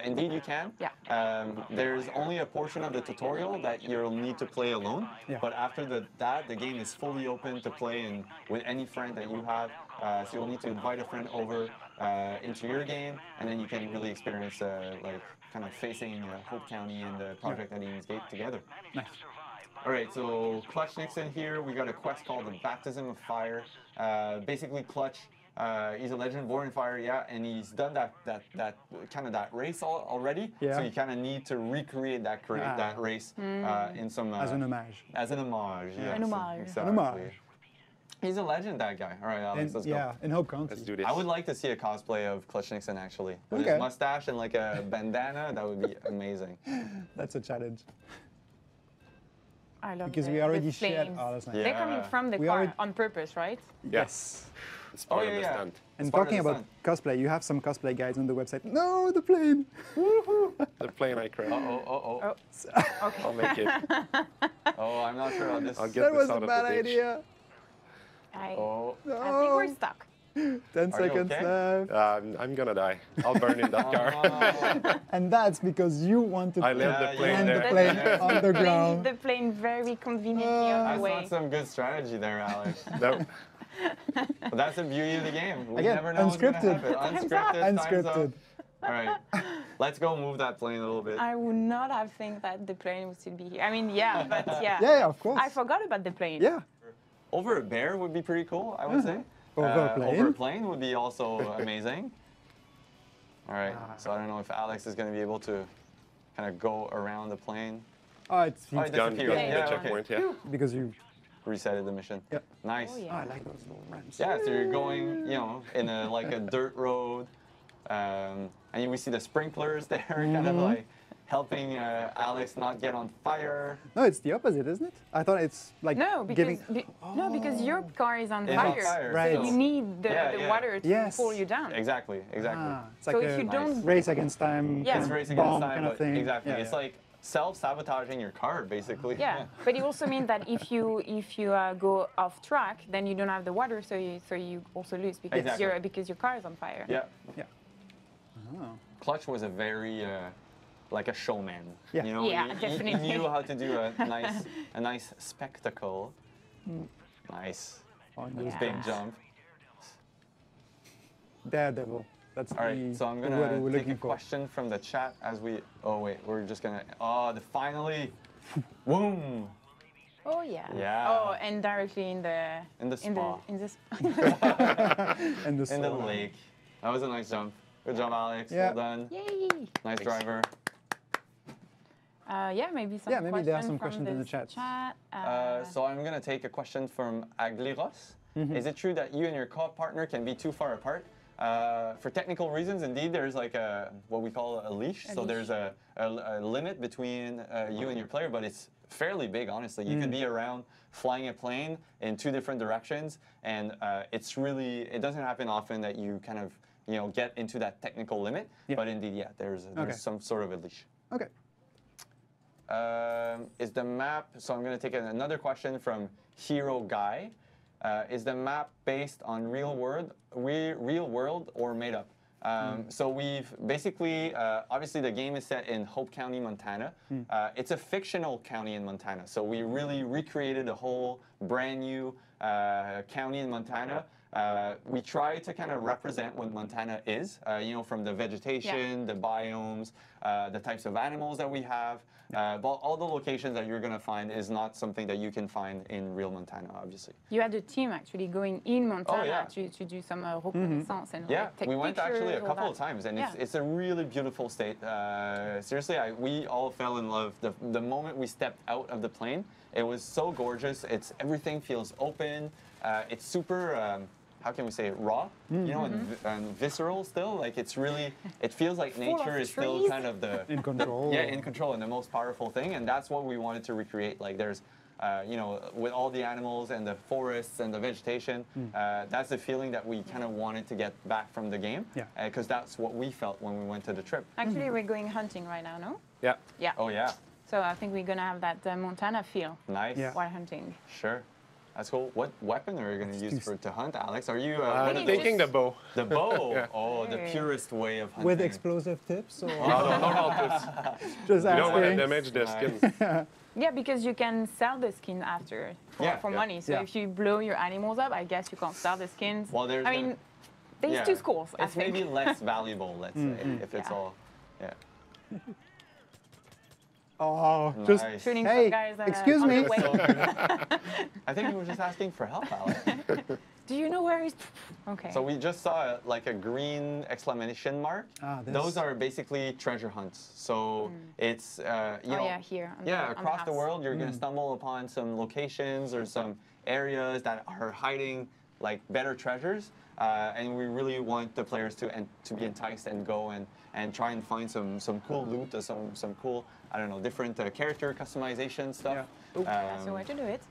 Indeed, you can. Yeah. There's only a portion of the tutorial that you'll need to play alone. Yeah. But after that, the game is fully open to play with any friend that you have. So you'll need to invite a friend over into your game, and then you can really experience like kind of facing Hope County and the Project Eden's Gate together. Nice. All right, so Clutch Nixon here. We got a quest called the Baptism of Fire. Basically, Clutch, he's a legend born in fire, and he's done that kind of that race already. Yeah. So you kind of need to recreate that race in some As an homage. as an homage. Yes, An homage. exactly. An homage. He's a legend, that guy. All right, Alex, let's go. In Hope County. Let's do this. I would like to see a cosplay of Clutch Nixon actually. With Okay. his mustache and like a bandana, that would be amazing. That's a challenge. I love Because the, we already the shared. flames. Oh, that's nice. Yeah. They're coming from the We car already- on purpose, right? Yes. It's part Oh, of the yeah. stunt. And It's part of talking the about stunt. cosplay, you have some cosplay guys on the website. No, the plane. The plane I created. Oh. I'll make it. Oh, I'm not sure how this. I'll get That this was out a of bad the ditch. idea. I Oh. think we're stuck. 10 Are you seconds okay? left. I'm gonna die. I'll burn in that car. Oh. And that's because you want to I left Yeah, the plane land the there. plane Yeah. on the ground. The plane very conveniently on That's the way. not some good strategy there, Alex. No. But that's the beauty of the game. We Again, never know what's gonna unscripted. happen. Unscripted. Time's up. Unscripted. All right. Let's go move that plane a little bit. I would not have think that the plane would still be here. I mean, yeah, but yeah. Yeah, of course. I forgot about the plane. Yeah. Over a bear would be pretty cool, I would say. Over a plane. Over a plane would be also amazing. All right. So I don't know if Alex is going to be able to kind of go around the plane. Oh, it's Oh, it Gun, disappeared. gun, Yeah, the okay. checkpoint, yeah. because you. Resetted the mission. Yep. Nice. Oh, Oh, yeah. I like those little ramps. Yeah, so you're going, in like a dirt road, and we see the sprinklers there, kind of like helping Alex not get on fire. No, it's the opposite, isn't it? I thought it's like No, because giving. no, because your car is on It's fire. on fire, Right. So you need the, Yeah, the yeah. water to Yes. pull you down. Exactly, exactly. It's like So a if you don't, race against time. Yeah. kind It's of race against bomb time, kind of but thing. exactly. Yeah, It's yeah. like self-sabotaging your car, basically. yeah. But it also means that if you go off track, then you don't have the water, so you also lose because Exactly. your car is on fire. Yeah. Yeah. Oh. Clutch was a very like a showman. Yeah. You know, Yeah, he definitely. knew how to do a nice spectacle. Nice. On Yeah. those Big things. jump. Daredevil. That's All right, so I'm the word gonna we're take a looking for. question from the chat as we. Oh wait, we're just gonna. Oh, finally, boom! Oh yeah. Yeah. Oh, and directly in the In the spa. in the And the In the sword. lake. That was a nice jump. Good job, Alex. Yeah. Well done. Yay! Nice driver. Yeah, maybe some. Yeah, maybe there are some from questions in the this chat. So I'm gonna take a question from Agliros. Mm-hmm. Is it true that you and your co-partner can be too far apart? For technical reasons, indeed, there's like what we call a leash. So leash. there's a limit between you and your player, but it's fairly big, honestly. You could be around flying a plane in two different directions, and it doesn't happen often that you kind of get into that technical limit. Yeah. But indeed, yeah, there's Okay. some sort of a leash. Okay. Is the map, so I'm going to take another question from Hero Guy. Is the map based on real world or made up? So we've basically, obviously the game is set in Hope County, Montana. It's a fictional county in Montana. So we really recreated a whole brand new county in Montana. We try to kind of represent what Montana is, from the vegetation, the biomes, the types of animals that we have. But all the locations that you're going to find is not something that you can find in real Montana, obviously. You had a team actually going in Montana yeah. to do some reconnaissance and Yeah, like, take we went actually a pictures, all couple that. of times, and Yeah. it's a really beautiful state. Seriously, we all fell in love. The moment we stepped out of the plane, it was so gorgeous. Everything feels open. It's super. How can we say it? Raw, and visceral still. Like it feels like Full nature of is still trees. kind of In control. in control and the most powerful thing, and that's what we wanted to recreate. Like there's, with all the animals and the forests and the vegetation, that's the feeling that we kind of wanted to get back from the game. Yeah. Because that's what we felt when we went to the trip. Actually, we're going hunting right now, no? Yeah. Yeah. Oh yeah, So I think we're gonna have that Montana feel nice. Yeah. while hunting. Sure. That's cool. What weapon are you going to use to hunt, Alex? Are you I'm Maybe thinking the just- bow. the bow? Yeah. Oh, the Hey. purest way of hunting. With explosive tips or No tips. just You don't want to asking? damage the skin. Yeah, because you can sell the skin after for Yeah. money. So Yeah. if you blow your animals up, I guess you can't sell the skins. Well, there's I mean, there's yeah. two schools. I It's think. maybe less valuable, let's say, if it's Yeah. all. Yeah. Oh, just Nice. Shooting Hey, some guys. excuse on me. the way. So good. I think we were just asking for help, Alex. Do you know where he's? Okay. So we just saw like a green exclamation mark. this. Those are basically treasure hunts. So it's you know, yeah, here. On yeah, on across the house. world you're gonna stumble upon some locations or some areas that are hiding like better treasures, and we really want the players to be enticed and go and try and find some cool loot or some cool, I don't know, different character customization stuff. That's the way to do it.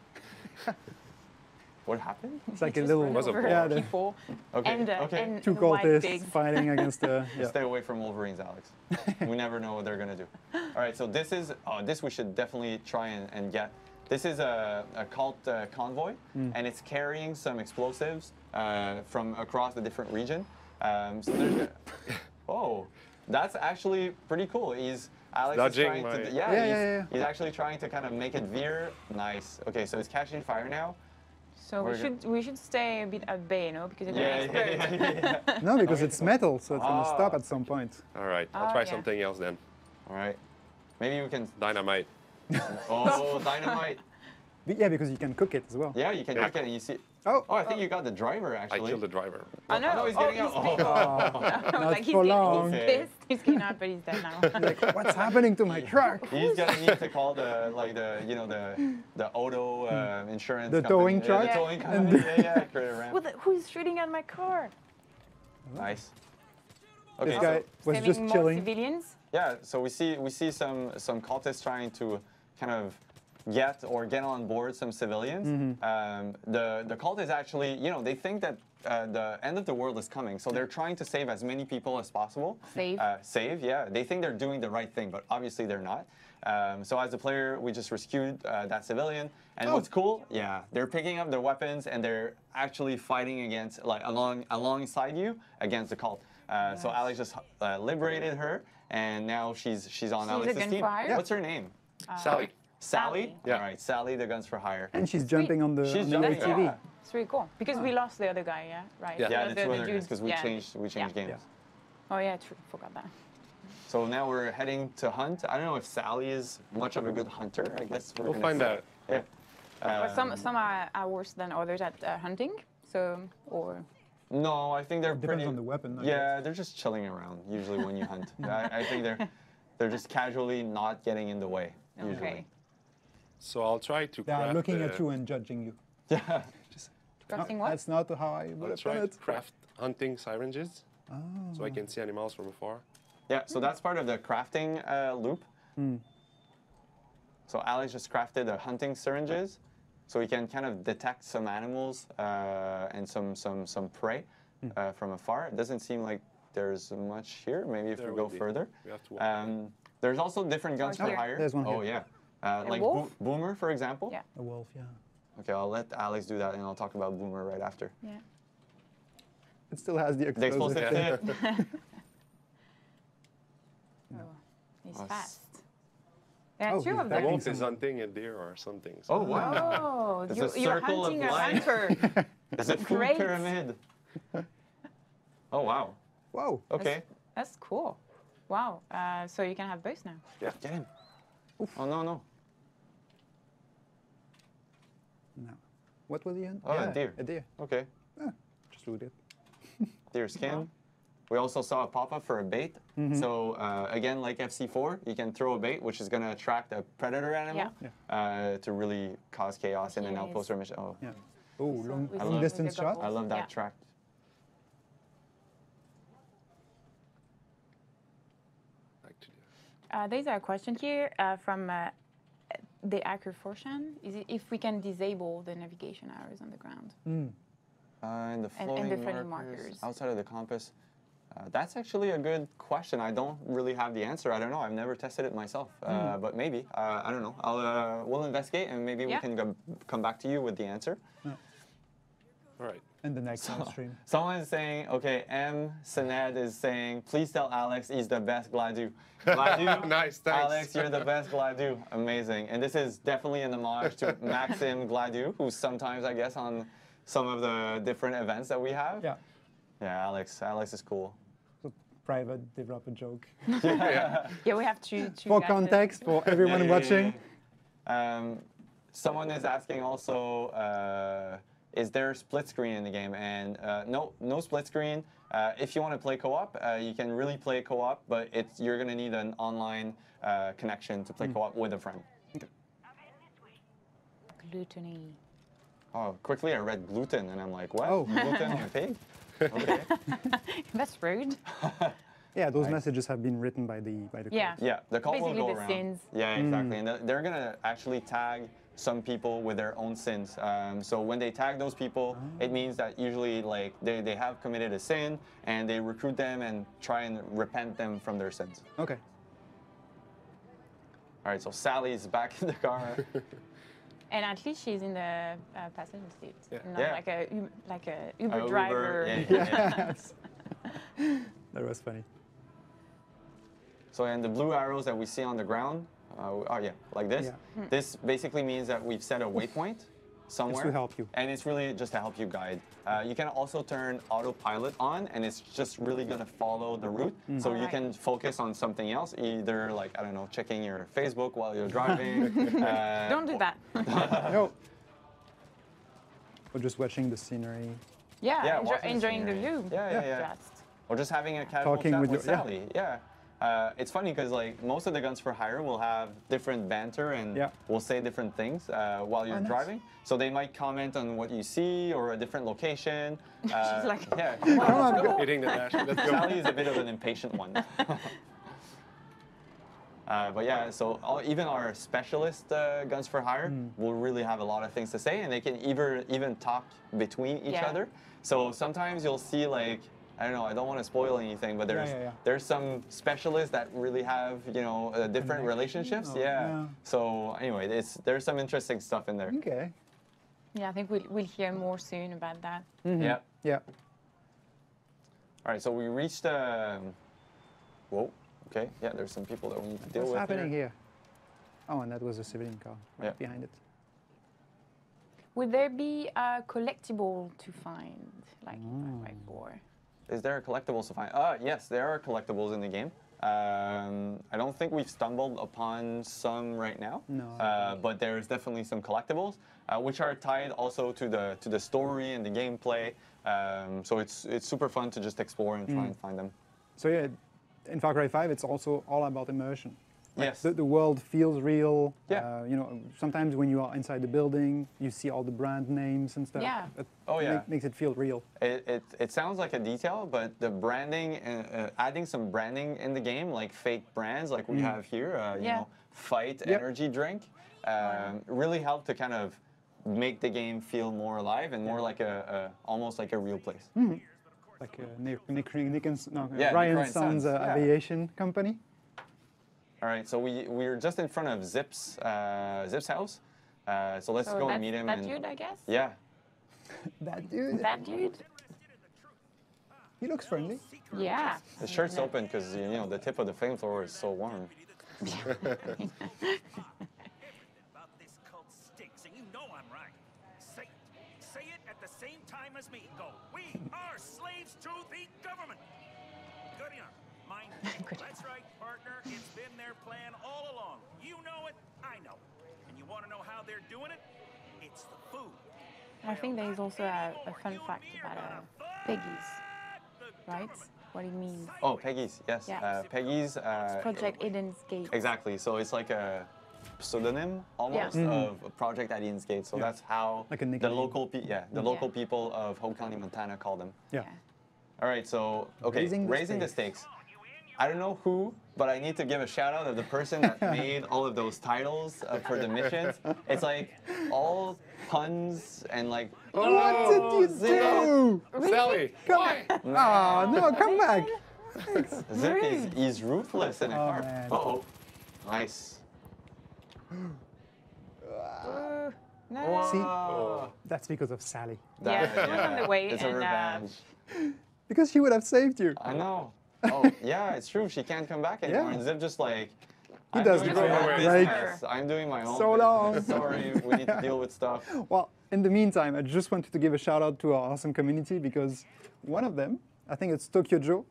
What happened? It's like a Just little run Was a over ball. Yeah, the- people Okay, and, okay. and two the white cultists pigs. fighting against the. Yeah. Stay away from Wolverines, Alex. We never know what they're gonna do. All right, so this we should definitely try and get. This is a cult convoy, and it's carrying some explosives from across the different region. So there's. Oh, that's actually pretty cool. Alex is Dodging trying my- to. Yeah. He's actually trying to kind of make it veer. Nice. Okay, so it's catching fire now. So we should stay a bit at bay, no? Because it's Yeah, explode. yeah. No, because it's metal, so it's gonna Ah. stop at some point. All right, I'll Oh, try yeah. something else then. All right. Maybe we can. Dynamite. Oh, dynamite. Yeah, because you can cook it as well. Yeah, you can look at it and you see. Oh, Oh, I think you got the driver I actually. killed the driver. Oh no! Oh, he's getting out. pissed. not Like, he's for getting- long. He's Okay. pissed. He's getting out, but he's dead now. like what's happening to my truck? He's gonna need to call the auto insurance. The company. towing Yeah, truck? the towing company. Yeah, create a ramp. Who's shooting at my car? Nice. This Okay, guy so was Saving just more chilling. civilians. Yeah, so we see some cultists trying to kind of get on board some civilians. The cult is actually, you know, they think that the end of the world is coming, so they're trying to save as many people as possible. Save, yeah. They think they're doing the right thing, but obviously they're not. So as a player, we just rescued that civilian. And what's cool, yeah, they're picking up their weapons and they're actually fighting against, like, alongside you against the cult. So Alex just liberated her, and now she's on Alex's team. What's her name? Sally. Sally? Yeah. All right, Sally, the guns for hire. And she's jumping on the ATV. Yeah. It's really cool because we lost the other guy, yeah, right? Yeah, the two other dudes, guys, because we changed games. Yeah. Oh yeah, true. Forgot that. So now we're heading to hunt. I don't know if Sally is much of a good hunter. I guess We'll find out. Yeah. But some are worse than others at hunting. So or No, I think they're Depends pretty. on the weapon. I Yeah, guess. they're just chilling around usually when you hunt. I think they're just casually not getting in the way usually. okay. So I'll try to They are craft, looking at you and judging you. Yeah. Crafting No, what? that's not how I would I'll have try done to it. craft hunting syringes Oh. so I can see animals from afar. Yeah. So that's part of the crafting loop. So Alex just crafted the hunting syringes, so we can kind of detect some animals and some prey from afar. It doesn't seem like there's much here. Maybe if There we go will be. further. We have to walk. There's also different guns for here. hire. There's one Oh here. yeah. Like wolf? Boomer, for example. Yeah. A wolf, yeah. Okay, I'll let Alex do that, and I'll talk about Boomer right after. Yeah. It still has the The explosive. explosive hit. Oh, he's Nice. fast. There are Oh, two he's of The backing them. wolf is someone. hunting a deer or something. Oh So wow! Oh, It's a you're circle of hunting a life. hunter. It's a food Great. pyramid. Oh wow! Whoa. Okay, That's cool. Wow. So you can have both now. get him. Oh no! No. What was the end? Oh, a deer. A deer. Okay, Just loot it. deer skin. We also saw a pop-up for a bait. So again, like FC4, you can throw a bait, which is going to attract a predator animal to really cause chaos in an Yes. outpost or mission. Oh, Yeah. Oh, long, We I see love- distance the shot. goggles. I love that Yeah. track. actually, There's a question here from the Hacker Forshan. Is it if we can disable the navigation arrows on the ground? And the And floating the floating markers markers. outside of the compass. That's actually a good question. I don't really have the answer. I don't know. I've never tested it myself, but maybe. I don't know. We'll investigate, and maybe we Yeah. can come back to you with the answer. all right. And the next live stream. Someone is saying, okay, M. Sened is saying, please tell Alex he's the best Gladu. Gladu, Nice, thanks. Alex, you're the best Gladu. Amazing. And this is definitely an homage to Maxim Gladu, who's sometimes, I guess, on some of the different events that we have. Yeah. Yeah, Alex is cool. So private developer joke. Yeah, we have to. For context, for everyone Yeah. watching. Someone is asking also, is there split screen in the game? And no split screen. If you want to play co-op, you can really play co-op, but you're going to need an online connection to play co-op with a friend. Gluttony. Oh, quickly I read gluten, and I'm like, what? Oh. Gluten on pig? Okay. That's rude. Yeah, those Nice. messages have been written by the Yeah. Yeah, the call will Basically go the around. sins. Yeah, exactly. And they're going to actually tag some people with their own sins. So when they tag those people, it means that usually like they have committed a sin, and they recruit them and try and repent them from their sins. Okay. All right, so Sally's back in the car. And at least she's in the passenger seat, Yeah. not Yeah. like a Uber Uber, driver. yeah. That was funny. So and the blue arrows that we see on the ground, like this. Yeah. This basically means that we've set a waypoint somewhere. It's to help you. And it's really just to help you guide. You can also turn autopilot on, and it's just really going to follow the route. So you Alright. can focus on something else, either like, I don't know, checking your Facebook while you're driving. Don't do that. No. Or just watching the scenery. Yeah, Yeah, watching the enjoying the scenery. view. Yeah. Just. Or just having a casual Talking chat with with your- yeah. Sally. Yeah. It's funny because like most of the guns for hire will have different banter and Yeah. will say different things while you're nice. driving. So they might comment on what you see or a different location. She's like, yeah. I'm good. Hitting the dash. Let's go. Sally is a bit of an impatient one. But yeah, so even our specialist guns for hire will really have a lot of things to say, and they can even talk between each other. So sometimes you'll see like, I don't know, I don't want to spoil anything, but there's some specialists that really have, you know, different relationships. So anyway, there's some interesting stuff in there. Okay. Yeah, I think we'll hear more soon about that. Yeah. Yeah. All right, so we reached. Whoa. Okay. Yeah, there's some people that we need to deal What's with. happening here? Oh, and that was a civilian car right behind it. Would there be a collectible to find, like in Far Cry 4? Is there collectibles to find? Yes, there are collectibles in the game. I don't think we've stumbled upon some right now. No. But there's definitely some collectibles, which are tied also to the story and the gameplay. So it's super fun to just explore and try and find them. So yeah, in Far Cry 5, it's also all about immersion. Like Yes. The world feels real. Yeah. You know, sometimes when you are inside the building, you see all the brand names and stuff. Yeah. It makes it feel real. It sounds like a detail, but the branding, adding some branding in the game, like fake brands, like we have here, you know, Fight energy drink, really helped to kind of make the game feel more alive and more like almost like a real place. Like Ryan Ryan Sons Sons, aviation company. All right, so we're just in front of Zip's house. So let's go and meet him. That dude, I guess? Yeah. That dude. That dude? He looks friendly. Yeah. The shirt's open because, you know, the tip of the flamethrower is so warm. About this cult stinks, and you know I'm right. Say it. Say it at the same time as me. Go. We are slaves to the government. Good enough. Mind you. That's right, partner. It's been their plan all along. You know it. I know it. And you want to know how they're doing it? It's the food. I think there is also a fun fact about Peggy's, right? What it means. Oh, Peggy's, yes. Yeah. Peggy's. Project Eden's Gate. Exactly. So it's like a pseudonym almost of Project Eden's Gate. So that's how Like a the nickname. local local people of Hope County, Montana call them. Yeah. All right. So raising the stakes. I don't know who, but I need to give a shout out of the person that made all of those titles for the missions. It's like all puns and like. What did you do? Sally, why? Oh, no, come back. Zip he's ruthless in a car. man. Uh-oh. Nice. No. See, that's because of Sally. Yeah, she was on the way. It's a and, revenge. Because she would have saved you. I know. Oh, yeah, it's true. She can't come back anymore. Yeah. And Zip just like, He I'm does doing great. my own Like, business. I'm doing my own so business. long. Sorry, we need to deal with stuff. Well, in the meantime, I just wanted to give a shout out to our awesome community because one of them, I think it's Tokyo Joe,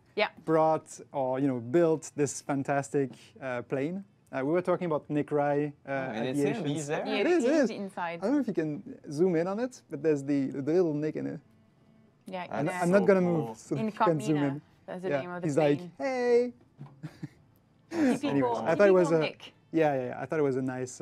brought or built this fantastic plane. We were talking about Nick Rye And it's him. aviation. He's there. Yeah, It is, it he's is. inside. I don't know if you can zoom in on it, but there's the little Nick in it. Yeah, And yeah. I'm not gonna So move, cool. so you can zoom Incognita. in. That's the name of the He's plane. like, hey. Typical, Anyways, I thought it was typical a Nick. yeah. I thought it was a nice,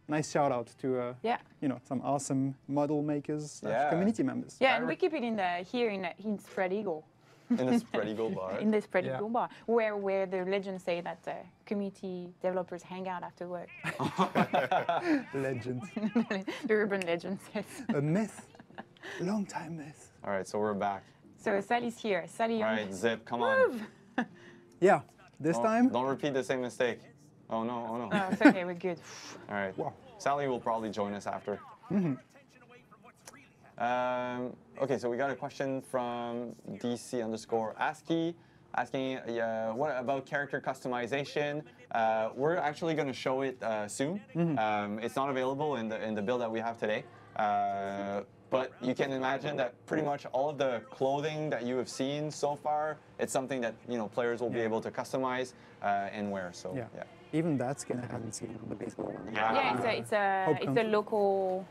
nice shout out to Yeah. some awesome model makers, Yeah. community members. Yeah, and we keep it here in Spread Eagle. In the spread eagle bar. In the Spread Yeah. Eagle bar, where the legends say that community developers hang out after work. Legend, The urban legend says. a myth, long time myth. All right, so we're back. So Sally's here. Sally, All on right, Zip, come on. Yeah, this time. Don't repeat the same mistake. Oh, no, oh, no. Oh, it's okay, we're good. All right. Wow. Sally will probably join us after. Okay, so we got a question from DC_ASCII asking what about character customization. We're actually going to show it soon. It's not available in the build that we have today. But you can imagine that pretty much all of the clothing that you have seen so far, it's something that players will be able to customize and wear. So Yeah. Even that skin I haven't seen on the baseball one. Yeah, it's a local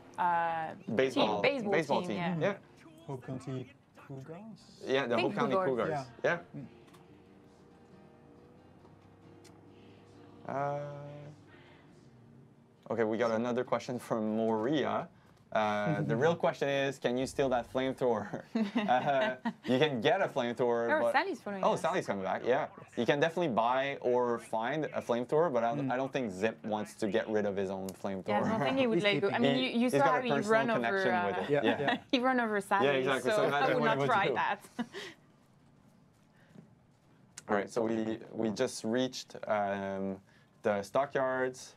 Baseball team, baseball team. team. Yeah. Hope County Cougars. Yeah, the Think Hope County Cougars. Cougars. Yeah. Okay, we got another question from Moria. The real question is, can you steal that flamethrower? You can get a flamethrower. Oh, but, Sally's following Oh, us. Sally's coming back, yeah. You can definitely buy or find a flamethrower, but I don't think Zip wants to get rid of his own flamethrower. Yeah, I don't think he would He's like. keeping I mean, it. you He's saw got how a he personal run over. connection with it. Yeah. He run over Sally. Yeah, exactly. So I imagine would what he not would try do. that. All right, so we just reached the stockyards.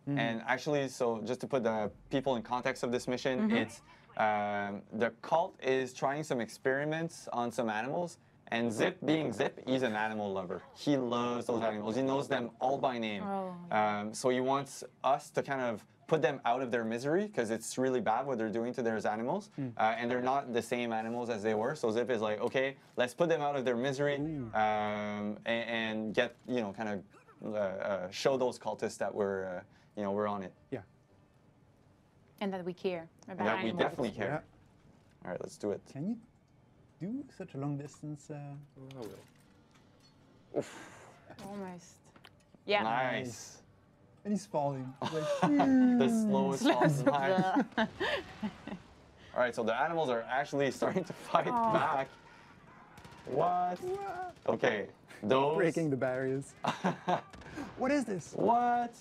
And actually, so just to put the people in context of this mission, it's the cult is trying some experiments on some animals. And Zip, being Zip, he's an animal lover. He loves those animals. He knows them all by name. Oh. So he wants us to kind of put them out of their misery because it's really bad what they're doing to their animals. And they're not the same animals as they were. So Zip is like, okay, let's put them out of their misery and get, kind of show those cultists that we're on it. Yeah. And that we care about That we animals. definitely care. Yeah. All right, let's do it. Can you do such a long distance? I will. Almost. Yeah. Nice. And he's falling. Like, The slowest falls in line. All right, so the animals are actually starting to fight back. What? Okay, those. breaking the barriers. What is this? What?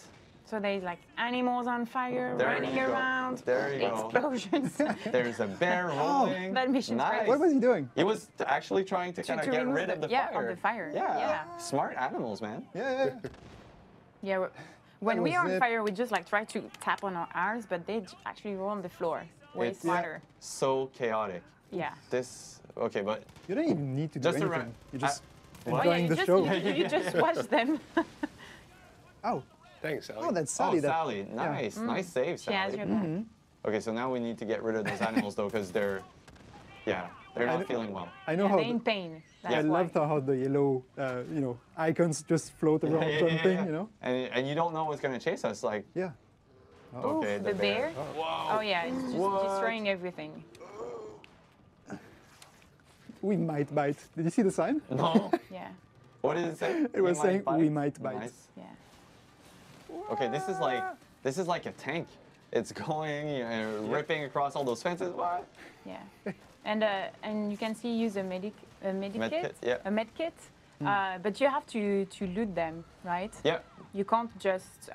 So there's like animals on fire There running you go. around. There you go. Explosions. There's a bear rolling. That mission's Nice. great. What was he doing? He was actually trying to kind of get remove rid of the yeah, fire. of the fire. Yeah. Yeah. Smart animals, man. Yeah. Yeah. When we was are on it. fire, we just like try to tap on our arms, but they actually roll on the floor. Way It's smarter. so chaotic. Yeah. Okay, but You don't even need to do Just to anything. You're just what? enjoying the show. You just watch them. Oh, Thanks, Sally. oh, that's Sally. Sally, nice, nice save, She has Sally. your back. Okay, so now we need to get rid of those animals though, because they're not feeling well. I know Yeah, how. they're in pain. That's I why. loved how the yellow, icons just float around, jumping. And you don't know what's gonna chase us, like. Yeah. Oof, Okay, the bear. Whoa. Oh yeah, it's just What? destroying everything. We might bite. Did you see the sign? No. Yeah. What did it say? It was saying we might bite. Nice. Yeah. Okay, this is like a tank. It's going, ripping across all those fences. What? Yeah. And you can see use a med kit. Yeah. A med kit. But you have to loot them, right? Yeah. You can't just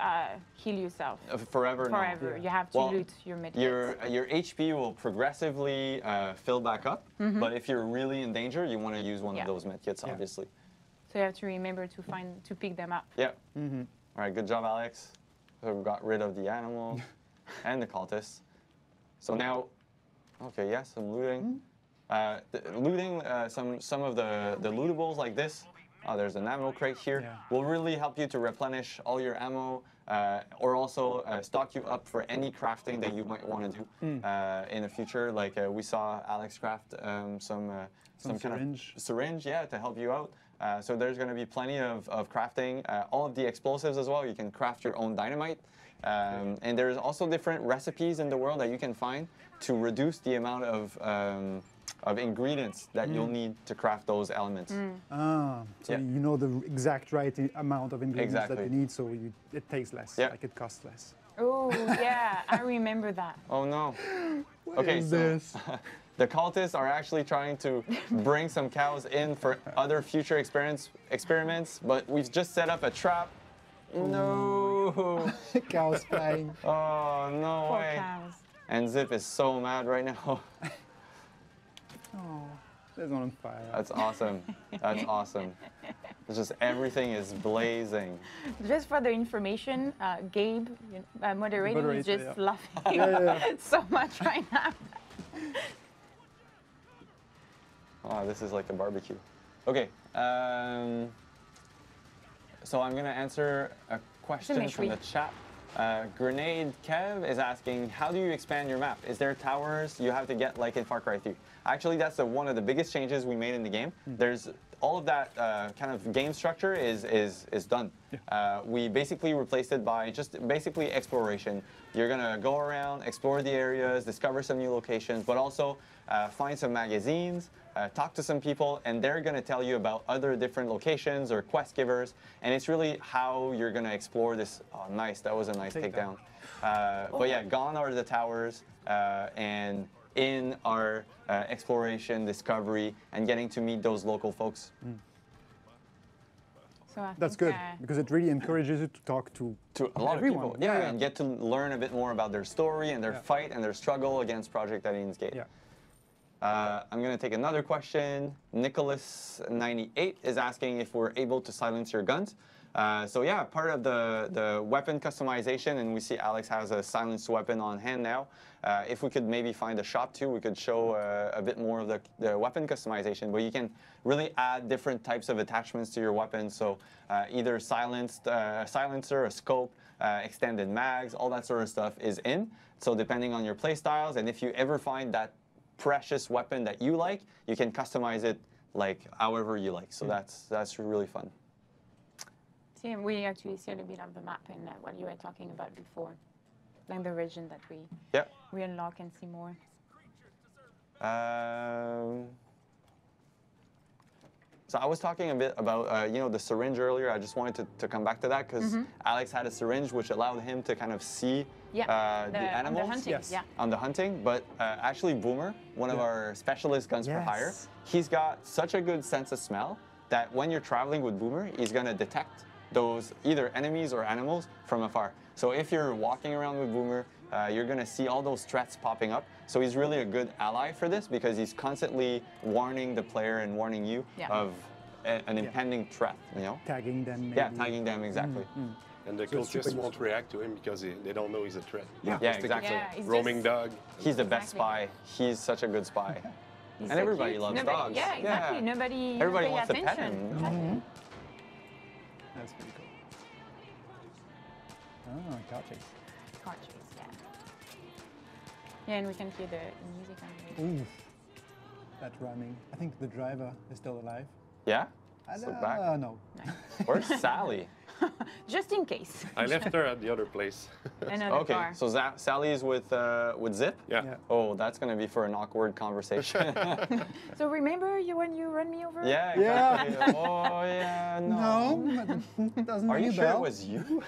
heal yourself Forever. No. forever. You have to Well, loot your med kit. Your HP will progressively fill back up, but if you're really in danger, you want to use one Yeah. of those medkits, obviously. So you have to remember to pick them up. Yeah. All right, good job, Alex. So we got rid of the animals and the cultists. So now, okay, yeah, some looting. Looting some of the lootables like this. Oh, there's an ammo crate here. Yeah. Will really help you to replenish all your ammo, or also stock you up for any crafting that you might want to do in the future. Like we saw Alex craft some kind syringe. of syringe, yeah, to help you out. So there's going to be plenty of crafting. All of the explosives as well. You can craft your own dynamite. And there's also different recipes in the world that you can find to reduce the amount of ingredients that you'll need to craft those elements. So Yeah. you know the exact right amount of ingredients that Exactly. you need, so it takes less. Yeah. Like it costs less. Oh yeah, I remember that. Oh no. What is so this? the cultists are actually trying to bring some cows in for other future experiments, but we've just set up a trap. No. Cows flying. Oh, no Poor way. cows. And Zip is so mad right now. Oh, there's one on fire. That's awesome. That's awesome. It's just everything is blazing. Just for the information, Gabe, moderating, is Moderator, just yeah. laughing Yeah. so much right now. Oh, this is like a barbecue. Okay. So I'm going to answer a question from the chat. Grenade Kev is asking, how do you expand your map? Is there towers you have to get like in Far Cry 3? Actually, that's one of the biggest changes we made in the game. There's all of that kind of game structure is done. We basically replaced it by just basically exploration. You're going to go around, explore the areas, discover some new locations, but also find some magazines, talk to some people, and they're going to tell you about other different locations or quest givers. And it's really how you're going to explore this. Oh, nice. That was a nice takedown. But yeah, gone are the towers, and in our exploration, discovery, and getting to meet those local folks. So That's good, because it really encourages you to talk to a lot everyone. of people. Yeah, and get to learn a bit more about their story and their fight and their struggle against Project Alien's Gate. Yeah. I'm going to take another question. Nicholas98 is asking if we're able to silence your guns. So yeah, part of the weapon customization, and we see Alex has a silenced weapon on hand now. If we could maybe find a shot too, we could show a bit more of the weapon customization, but you can really add different types of attachments to your weapon. So either a silencer, a scope, extended mags, all that sort of stuff is in. So depending on your play styles, and if you ever find that precious weapon that you like, you can customize it like however you like. So that's really fun. See, we actually see a little bit of the map and what you were talking about before, like the region that we unlock and see more. So I was talking a bit about the syringe earlier. I just wanted to come back to that because Alex had a syringe which allowed him to kind of see the animals on the hunting. On the hunting. But actually Boomer, one of our specialist guns for hire, he's got such a good sense of smell that when you're traveling with Boomer, he's going to detect those either enemies or animals from afar. So if you're walking around with Boomer, you're going to see all those threats popping up. So he's really a good ally for this because he's constantly warning the player and warning you of an impending threat, you know? Tagging them, maybe. Yeah, tagging them, exactly. And the cultists won't react to him because they don't know he's a threat. Yeah, exactly. Yeah, roaming dog. He's the best spy. He's such a good spy. And everybody loves dogs. Yeah, exactly. Yeah. Everybody wants to pet attention. him. Exactly. That's pretty cool. Oh, car chase. Car chase, yeah. Yeah, and we can hear the music on the radio. Ooh, that ramming. I think the driver is still alive. Yeah? So back. No. Where's Sally? Just in case. I left her at the other place. Another car. So Sally's with Zip? Yeah. Oh, that's going to be for an awkward conversation. So remember when you run me over? Yeah, exactly. Oh, yeah, no. No, it doesn't Are ring you a sure bell. it was you?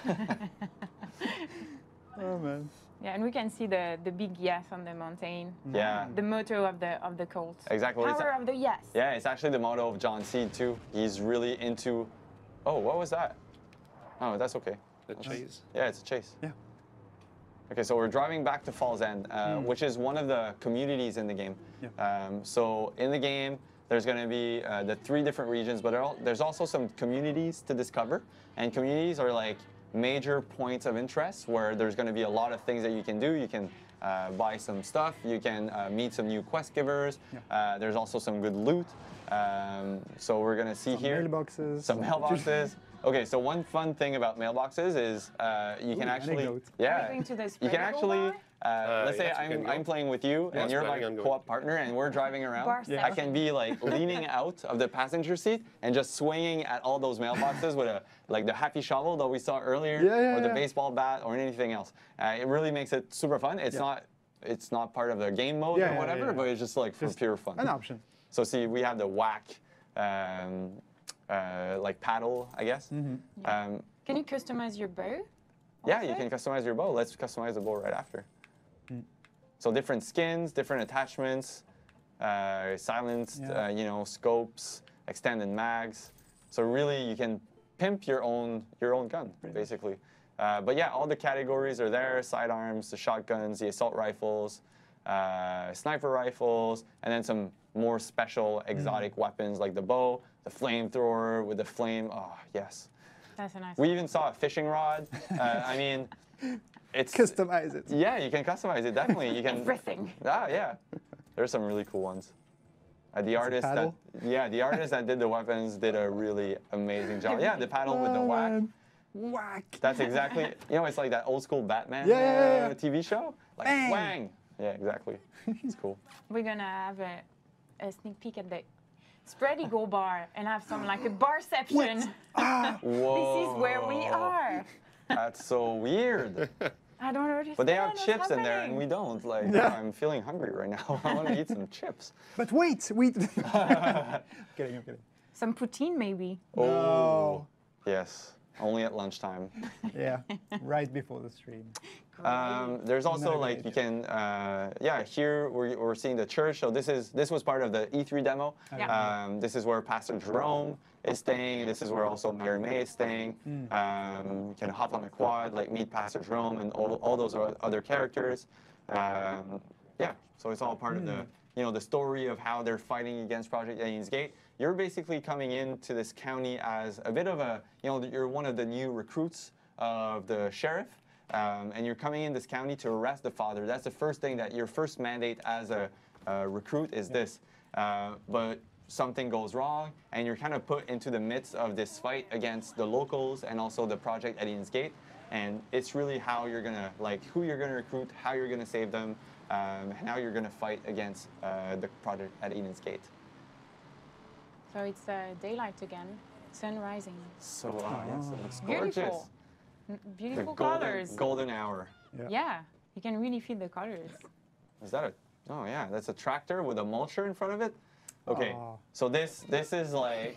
Oh, man. Yeah, and we can see the big yes on the mountain. Yeah. The motto of the cult. Exactly. Power of the yes. Yeah, it's actually the motto of John Seed, too. He's really into... Oh, what was that? Oh, that's okay. The chase? Yeah, it's a chase. Yeah. Okay, so we're driving back to Falls End, which is one of the communities in the game. Yeah. So in the game, there's going to be the 3 different regions, but there's also some communities to discover. And communities are like major points of interest where there's going to be a lot of things that you can do. You can buy some stuff. You can meet some new quest givers. Yeah. There's also some good loot. So we're going to see here some mailboxes. Okay, so one fun thing about mailboxes is you can actually, you can actually, let's say I'm playing with you and you're my co-op partner and we're driving around. I can be like leaning out of the passenger seat and just swinging at all those mailboxes with like the happy shovel that we saw earlier, or the baseball bat, or anything else. It really makes it super fun. It's not part of the game mode or whatever, but it's just like for pure fun. An option. So see, we have the whack. Like paddle, I guess. Can you customize your bow? Yeah, you can customize your bow. Let's customize the bow right after. So different skins, different attachments, silenced, scopes, extended mags. So really, you can pimp your own gun, basically. But yeah, all the categories are there: sidearms, the shotguns, the assault rifles, sniper rifles, and then some more special exotic weapons like the bow, the flamethrower with the flame. Oh, yes. That's a nice We even saw a fishing rod. I mean, it's... Customize it. Yeah, you can customize it, definitely. You can... Everything. Ah, yeah. There's some really cool ones. The artist that did the weapons did a really amazing job. Yeah, the paddle with the whack. Whack. That's exactly... it's like that old school Batman TV show. Like, bang. Wang. Yeah, exactly. It's cool. We're going to have a sneak peek at the Spread Eagle bar and have some like a barception. Whoa. This is where we are. That's so weird. I don't understand. But they have what's chips in there and happening. we don't. Like, Yeah. I'm feeling hungry right now. I want to eat some chips. But wait, wait. Kidding, I'm kidding. Some poutine, maybe. Oh, Yes, only at lunchtime. yeah, right before the stream. There's also Another like great you can, here we're seeing the church. So this was part of the E3 demo. Yeah. This is where Pastor Jerome is staying. This is where also Mary May is staying. You can hop on a quad, like meet Pastor Jerome and all those other characters. So it's all part of the the story of how they're fighting against Project Alien's Gate. You're basically coming into this county as a bit of a you're one of the new recruits of the sheriff. And you're coming in this county to arrest the father. That's the first thing that your first mandate as a recruit is this. But something goes wrong, and you're kind of put into the midst of this fight against the locals and also the Project Alien's Gate. And it's really how you're gonna who you're gonna recruit, how you're gonna save them, and how you're gonna fight against the Project Alien's Gate. So it's daylight again, sun rising. So yes, it looks gorgeous. Beautiful. Beautiful The colors. golden hour. Yeah, you can really feel the colors. Is that a? Oh yeah, that's a tractor with a mulcher in front of it. Okay, Oh. so this is like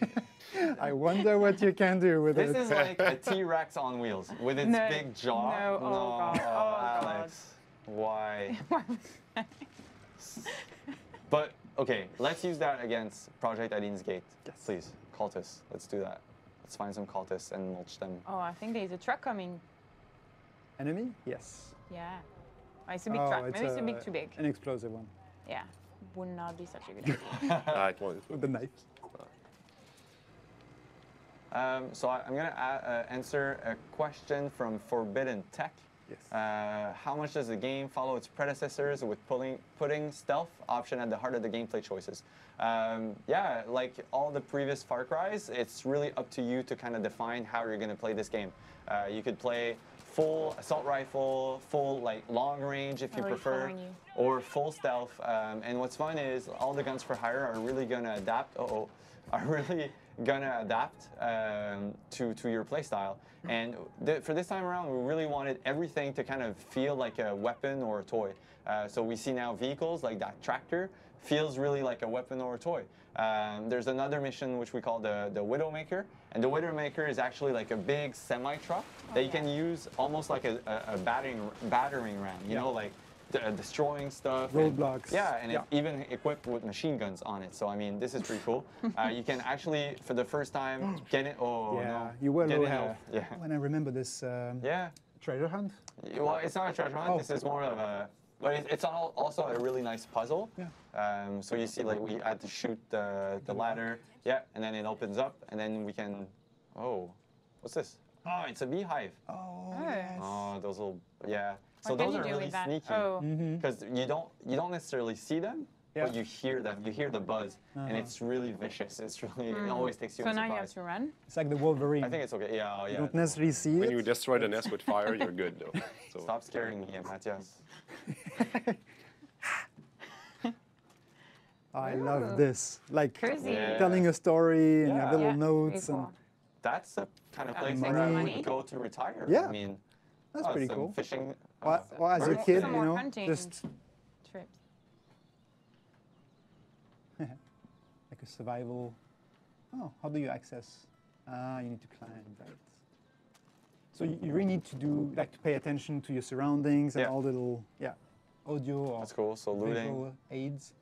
I wonder what you can do with this it. is like a T-Rex on wheels with its No. big jaw. No, oh God, oh Alex, why? But okay, let's use that against Project Alien's Gate. Yes. Please, cultists. Let's do that. Let's find some cultists and mulch them. Oh, I think there's a truck coming. Enemy? Yes. Yeah. Oh, it's a big truck. Maybe it's a bit too big. An explosive one Yeah. Would not be such a good idea. It won't. with the knife. So I'm gonna answer a question from Forbidden Tech. Yes. How much does the game follow its predecessors with putting stealth option at the heart of the gameplay choices? Yeah, like all the previous Far Cry's, it's really up to you to kind of define how you're going to play this game. You could play full assault rifle, full long range if you prefer, following you. or full stealth. And what's fun is all the guns for hire are really going to adapt. To your playstyle. And for this time around, we really wanted everything to kind of feel like a weapon or a toy. So we see now vehicles like that tractor feels really like a weapon or a toy. There's another mission which we call the Widowmaker, and the Widowmaker is actually like a big semi-truck that you can use almost like a battering ram, you know, like destroying stuff. Roadblocks. And it's even equipped with machine guns on it. So I mean, this is pretty cool. You can actually, for the first time, get it. Oh Yeah, no! you were Get low in a- health. Yeah. When I remember this Yeah. treasure hunt. Well, it's not a treasure hunt. Oh. This is more of a. But it's also a really nice puzzle. Yeah. So you see, like we had to shoot the ladder. Yeah, and then it opens up, and then we can. Oh, what's this? Oh, it's a beehive. Oh, Oh. yes. Oh, those little. Yeah. So What can those you are do really with that? sneaky. Oh. Because you don't necessarily see them, Yeah. but you hear them. You hear the buzz, and it's really vicious. It's really it always takes you So by now you have surprise. to run. It's like the Wolverine. I think it's okay. Yeah, you yeah. don't necessarily see When it. you destroy the nest with fire, you're good though. So Stop scaring me, Matthias. I love this. Like Cozy. Yeah. telling a story and you have Yeah. little Yeah, notes pretty and cool. That's a kind of That place makes where I money. would go to retire. Yeah. I mean, that's pretty some cool. Fishing. Well, as a birds. kid, Some you more know, hunting. just Trips. like a survival. Oh, how do you access? You need to climb, right? So you really need to to pay attention to your surroundings and Yeah. all the little, audio or That's cool. So looting. visual aids.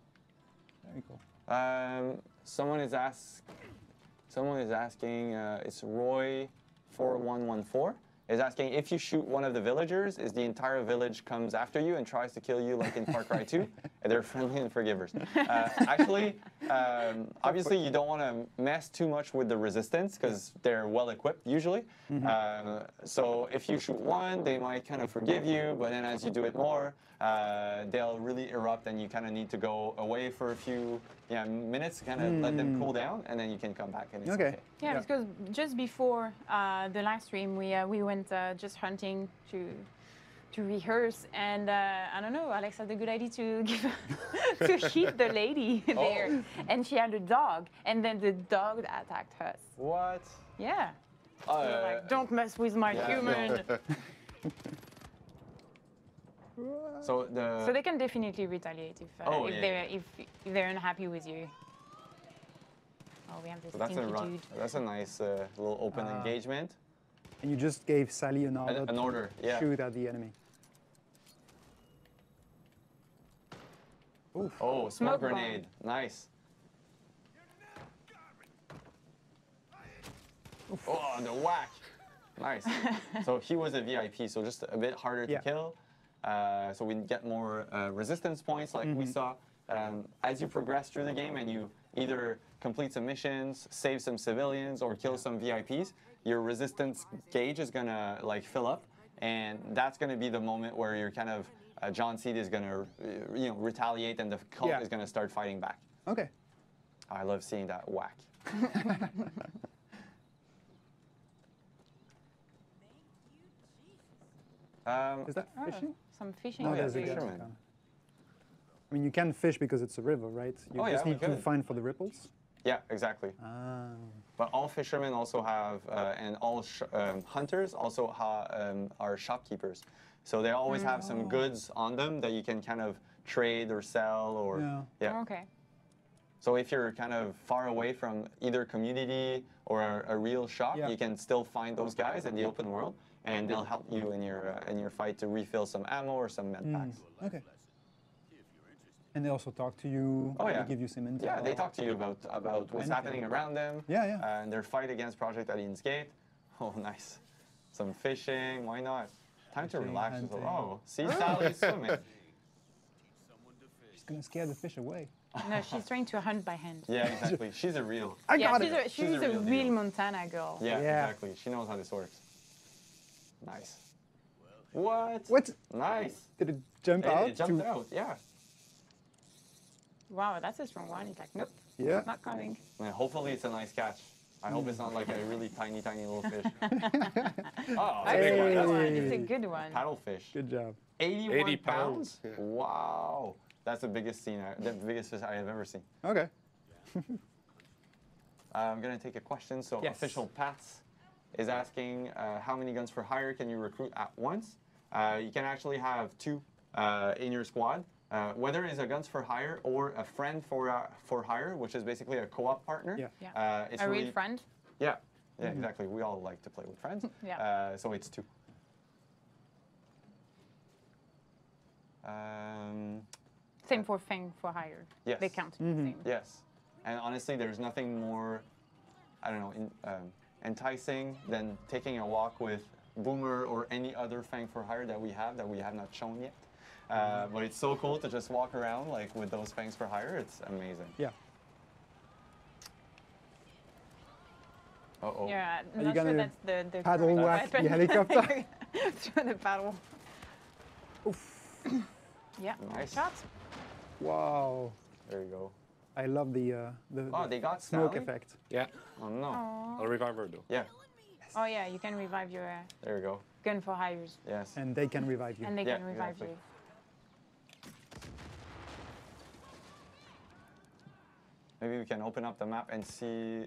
Very cool. Someone is asking. It's Roy4114 is asking if you shoot one of the villagers, is the entire village comes after you and tries to kill you like in Far Cry 2? And they're friendly and forgivers. Actually, obviously you don't want to mess too much with the resistance because they're well equipped usually. So if you shoot one, they might kind of forgive you, but then as you do it more, they'll really erupt and you kind of need to go away for a few minutes to kind of let them cool down, and then you can come back and it's okay. Yeah, because just before the live stream, we went just hunting to rehearse, and I don't know, Alex had a good idea to give to hit the lady there, and she had a dog, and then the dog attacked us. What? Yeah. So we're like, don't mess with my yeah, human. So So they can definitely retaliate if they're unhappy with you. Oh, we have this stinky dude. That's a nice little open engagement. And you just gave Sally an order, An order, yeah. shoot at the enemy. Oof. Oh, smoke grenade. Nice. Oof. Oh, the whack. Nice. So he was a VIP, so just a bit harder to kill. So we get more resistance points like we saw. As you progress through the game and you either complete some missions, save some civilians, or kill some VIPs, your resistance gauge is gonna like fill up, and that's gonna be the moment where you're kind of John Seed is gonna retaliate, and the cult is gonna start fighting back. Okay. I love seeing that whack. Is that fishing? Some fishing. No, there's a fisherman. I mean, you can fish because it's a river, right? You just need to find for the ripples. Yeah, exactly. But all fishermen also have, and all hunters also are shopkeepers. So they always have some goods on them that you can kind of trade or sell or Okay. So if you're kind of far away from either community or a real shop, you can still find those guys in the open world, and they'll help you in your fight to refill some ammo or some med packs. Okay. And they also talk to you. Oh, yeah. They give you some intel. Yeah, they talk to you about what's happening around them. Yeah. And their fight against Project Alien's Gate. Oh, nice. Some fishing. Why not? Time to relax. Oh, see Sally swimming. She's gonna scare the fish away. No, she's trying to hunt by hand. Yeah, exactly. She's a real. I got it. She's a real Montana girl. Yeah, exactly. She knows how this works. Nice. What? What? Nice. Did it jump out? It jumped out, yeah. Wow, that's a strong one. It's like, nope, not coming. And hopefully it's a nice catch. I hope it's not like a really tiny, tiny little fish. Oh, That's a good one. It's a good one. Paddlefish. Good job. 80 pounds? Yeah. Wow. That's the biggest fish I have ever seen. Okay. I'm going to take a question. So Official Pats is asking, how many guns for hire can you recruit at once? You can actually have 2 in your squad. Whether it's a guns for hire or a friend for hire, which is basically a co-op partner. Yeah. It's a really, real friend. Yeah. Yeah, exactly. We all like to play with friends. So it's 2. Same for Fang for hire. Yes. They count. Same. Yes. And honestly, there's nothing more, I don't know, enticing than taking a walk with Boomer or any other Fang for hire that we have not shown yet. But it's so cool to just walk around like with those Fangs for hire. It's amazing. Yeah. Uh-oh. Yeah, Are you not sure gonna that's the paddle correct whack weapon. the helicopter? Through the paddle. Oof. Yeah. Nice. Shot. Wow. There you go. I love the They got smoke Sally? effect. Yeah. Oh no. Aww. I'll revive her though. Yeah. Oh yeah, you can revive your There you go. gun for hires. Yes. And they can revive you. And they Yeah, can revive exactly. you. Maybe we can open up the map and see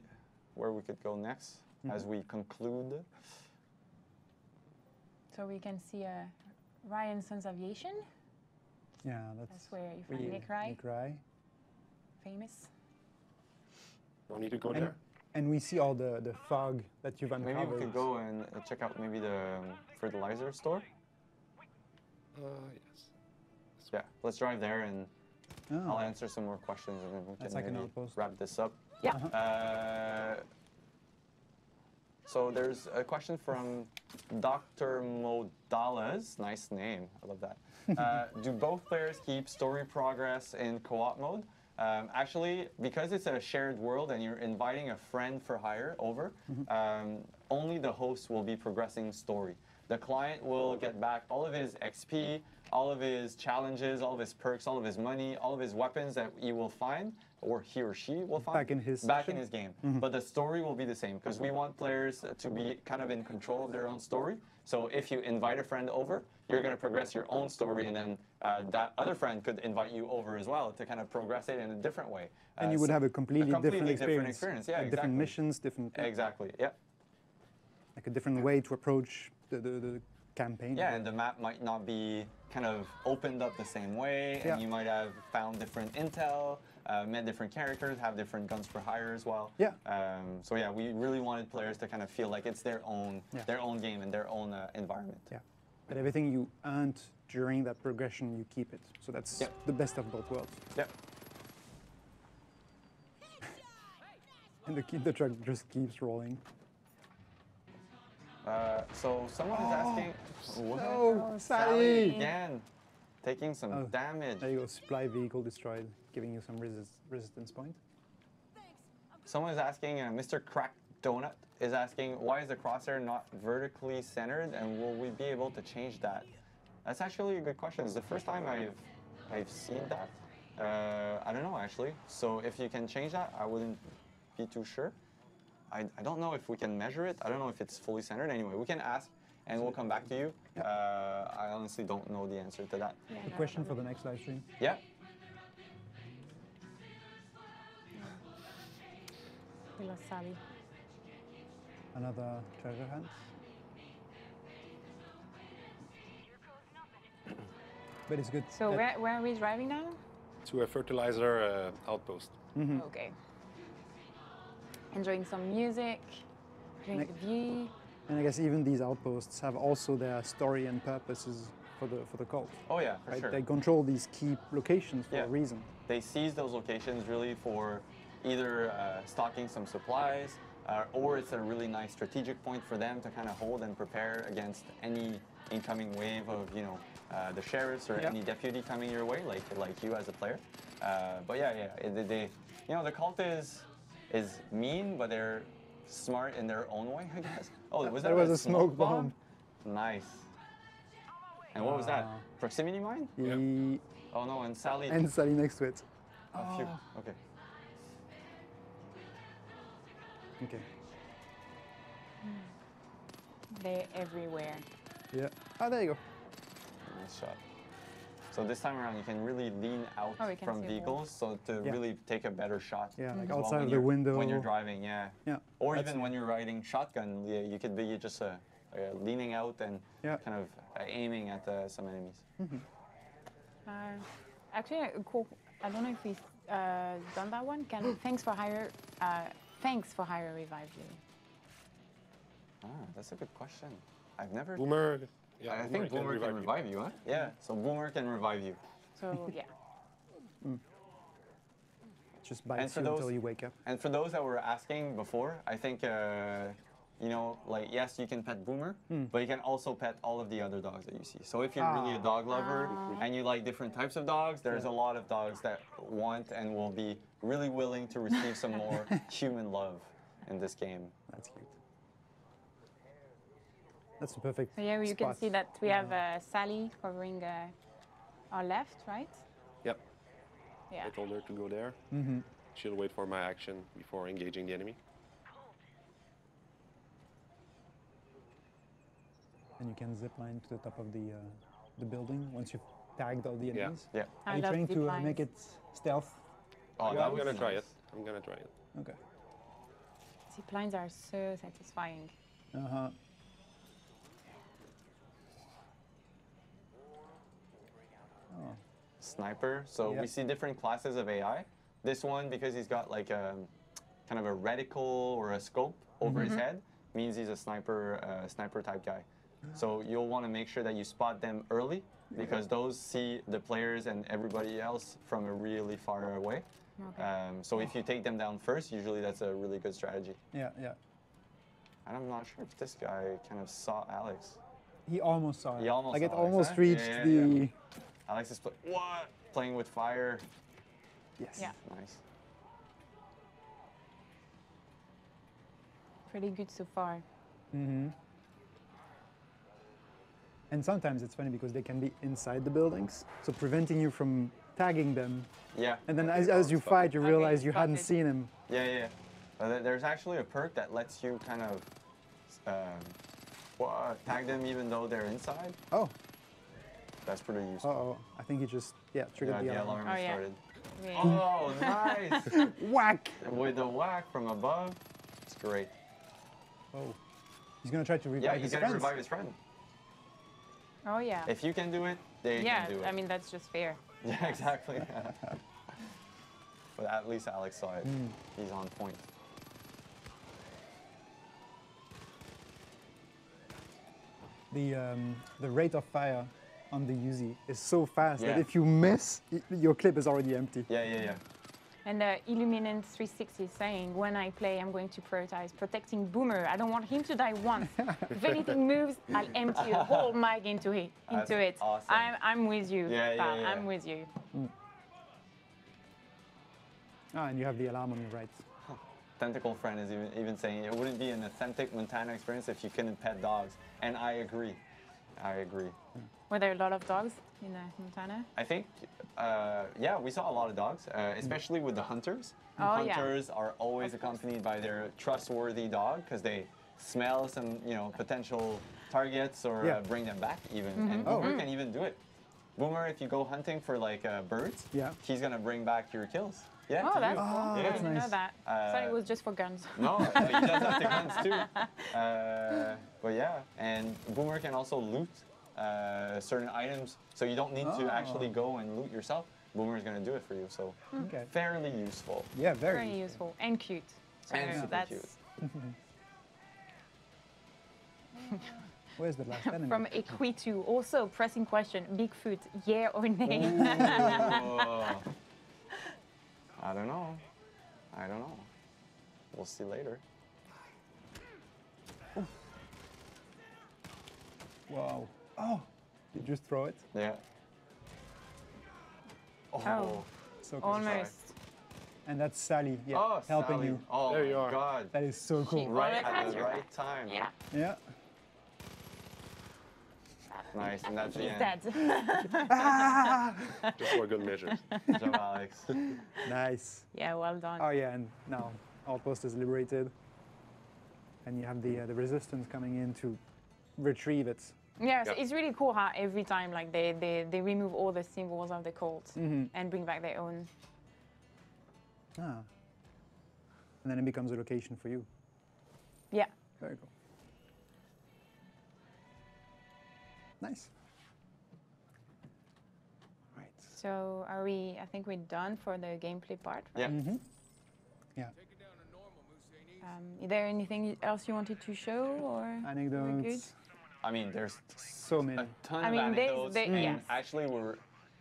where we could go next as we conclude. So we can see Ryan Sons Aviation. Yeah, That's where you find Nick Rye. Nick Rye. Famous. Don't need to go there. And we see all the fog that you've uncovered. Maybe we could go and check out maybe the fertilizer store. Yes. Yeah, let's drive there and Oh. I'll answer some more questions and then we That's can like an maybe outpost. wrap this up. Yeah. So there's a question from Dr. Modalas. Nice name. I love that. Do both players keep story progress in co-op mode? Actually, because it's a shared world and you're inviting a friend for hire over, only the host will be progressing story. The client will get back all of his XP, all of his challenges, all of his perks, all of his money, all of his weapons that he will find, or he or she will find Back in his game. But the story will be the same because we want players to be kind of in control of their own story. So if you invite a friend over, you're going to progress your own story, and then that other friend could invite you over as well to kind of progress it in a different way. And you would have a completely different experience. Yeah, like exactly. different missions, different. Exactly. Yeah. Like a different way to approach the campaign. Yeah, and the map might not be kind of opened up the same way, and you might have found different intel, met different characters, have different guns for hire as well. Yeah. So yeah, we really wanted players to kind of feel like it's their own game and their own environment. Yeah. But everything you earned during that progression, you keep it. So that's the best of both worlds. Yep. And the truck just keeps rolling. So someone is asking, No, Sally! Again, taking some damage. There you go, supply vehicle destroyed, giving you some resistance point. Someone is asking, Mr. Crack Donut is asking, why is the crosshair not vertically centered, and will we be able to change that? That's actually a good question. It's the first time I've seen that. I don't know actually. So if you can change that, I wouldn't be too sure. I don't know if we can measure it. I don't know if it's fully centered. Anyway, we can ask and we'll come back to you. I honestly don't know the answer to that. Yeah, A question for the next live stream. Yeah. We lost Sally. Another treasure hunt. But it's good. So where are we driving now? To a fertilizer outpost. Okay. Enjoying some music, enjoying the view. And I guess even these outposts have also their story and purposes for the cult. Oh yeah, for Right? sure. They control these key locations for a reason. They seize those locations really for either stocking some supplies, or it's a really nice strategic point for them to kind of hold and prepare against any incoming wave of, you know, the sheriffs or any deputy coming your way, like you as a player. But they, you know, the cult is mean, but they're smart in their own way, I guess. Oh, was that a smoke bomb? Nice. And what was that? Proximity mine? Oh no, and Sally. And Sally next to it. Oh, phew. Okay. Okay. They're everywhere. Yeah. Oh, there you go. Nice shot. So this time around, you can really lean out from vehicles, so to really take a better shot. Yeah, like well outside of the window. when you're driving. Yeah. Yeah. Or even when you're riding shotgun, you could be just leaning out and kind of aiming at some enemies. Actually, cool. I don't know if we've done that one. Thanks for hire revive you. That's a good question. I've never. Boomer. Yeah, I think Boomer can revive you, huh? Yeah. So Boomer can revive you. So yeah. Just bites you until you wake up. And for those that were asking before, I think, you know, like, yes, you can pet Boomer, but you can also pet all of the other dogs that you see. So if you're really a dog lover and you like different types of dogs, there's a lot of dogs that want and will be really willing to receive some more human love in this game. That's cute. That's the perfect So yeah, you spot. can see that we have Sally covering our left, right? Yep. Yeah. I told her to go there. She'll wait for my action before engaging the enemy. And you can zip line to the top of the building once you've tagged all the enemies. Yeah. Are you trying to make it stealth? Oh, Yeah, I'm gonna try it. I'm gonna try it. Okay. Zip lines are so satisfying. Uh-huh. Oh. Sniper. So we see different classes of AI. This one, because he's got like a kind of a reticle or a scope over his head, means he's a sniper type guy. So you'll want to make sure that you spot them early, because those see the players and everybody else from a really far away. Okay. So if you take them down first, usually that's a really good strategy. Yeah, yeah. And I'm not sure if this guy kind of saw Alex. He almost saw it. He almost like saw it Alex, almost huh? reached Yeah, the... Alex is playing with fire. Yes. Yeah. Nice. Pretty good so far. Mm-hmm. And sometimes it's funny because they can be inside the buildings, so preventing you from tagging them. Yeah. And then as you fight, you realize you hadn't seen him. Yeah. There's actually a perk that lets you kind of tag them even though they're inside. Oh. That's pretty useful. Uh-oh. I think he just, triggered the alarm. alarm Oh, yeah. started. Yeah. Oh, nice! Whack! With the whack from above, it's great. Oh. He's gonna try to revive Yeah, his he's gonna friends. revive his friend. Oh yeah. If you can do it, they can do it. I mean, that's just fair. Yeah, exactly. But at least Alex saw it. He's on point. The rate of fire on the Uzi is so fast that Yeah. if you miss, your clip is already empty. Yeah. And Illuminant360 is saying, when I play, I'm going to prioritize protecting Boomer. I don't want him to die once. If anything moves, I'll empty the whole mag into it. That's awesome. I'm with you. Yeah. I'm with you. Ah, and you have the alarm on your right. Tentacle Friend is even saying it wouldn't be an authentic Montana experience if you couldn't pet dogs. And I agree. Were there a lot of dogs in Montana? I think, yeah, we saw a lot of dogs, especially with the hunters. Oh, yeah. Hunters are always accompanied by their trustworthy dog because they smell some, potential targets or bring them back even. And Boomer can even do it. Boomer, if you go hunting for like birds, he's gonna bring back your kills. Yeah. Oh, that's cool. Oh, I that's didn't know nice. that. I thought it was just for guns. No, he does have the guns too. But yeah, and Boomer can also loot certain items, so you don't need to actually go and loot yourself. Boomer is going to do it for you, so fairly useful. Yeah, Very useful and cute. So And super that's cute. Where's the last enemy? from Equitu. Also, pressing question: Bigfoot, yeah or nay? Oh. I don't know. We'll see later. Wow. Oh, you just throw it? Yeah. Oh. So cool. Almost. And that's Sally, helping Sally. you. Oh, There you are. God. That is so cool. Right Almost at has the your right time. Yeah. Yeah. Nice, and that's the He's end. dead. Just for good measure. Good job, Alex. Nice. Yeah, well done. Oh yeah, and now Outpost is liberated. And you have the resistance coming in to retrieve it. Yes, it's really cool how every time like they remove all the symbols of the cult and bring back their own. Ah. And then it becomes a location for you. Yeah. Very cool. Nice. Right. So are we? I think we're done for the gameplay part. Right? Yeah. Mm-hmm. Yeah. Is there anything else you wanted to show or? Anecdotes. I mean, there's So many. a ton I of mean, anecdotes, and yes. actually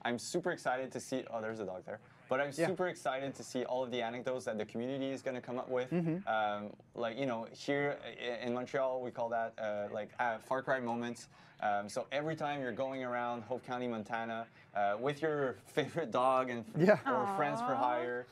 I'm super excited to see, oh, there's a dog there, but I'm super excited to see all of the anecdotes that the community is going to come up with. Like, here in Montreal, we call that Far Cry moments. So every time you're going around Hope County, Montana, with your favorite dog and or friends for hire.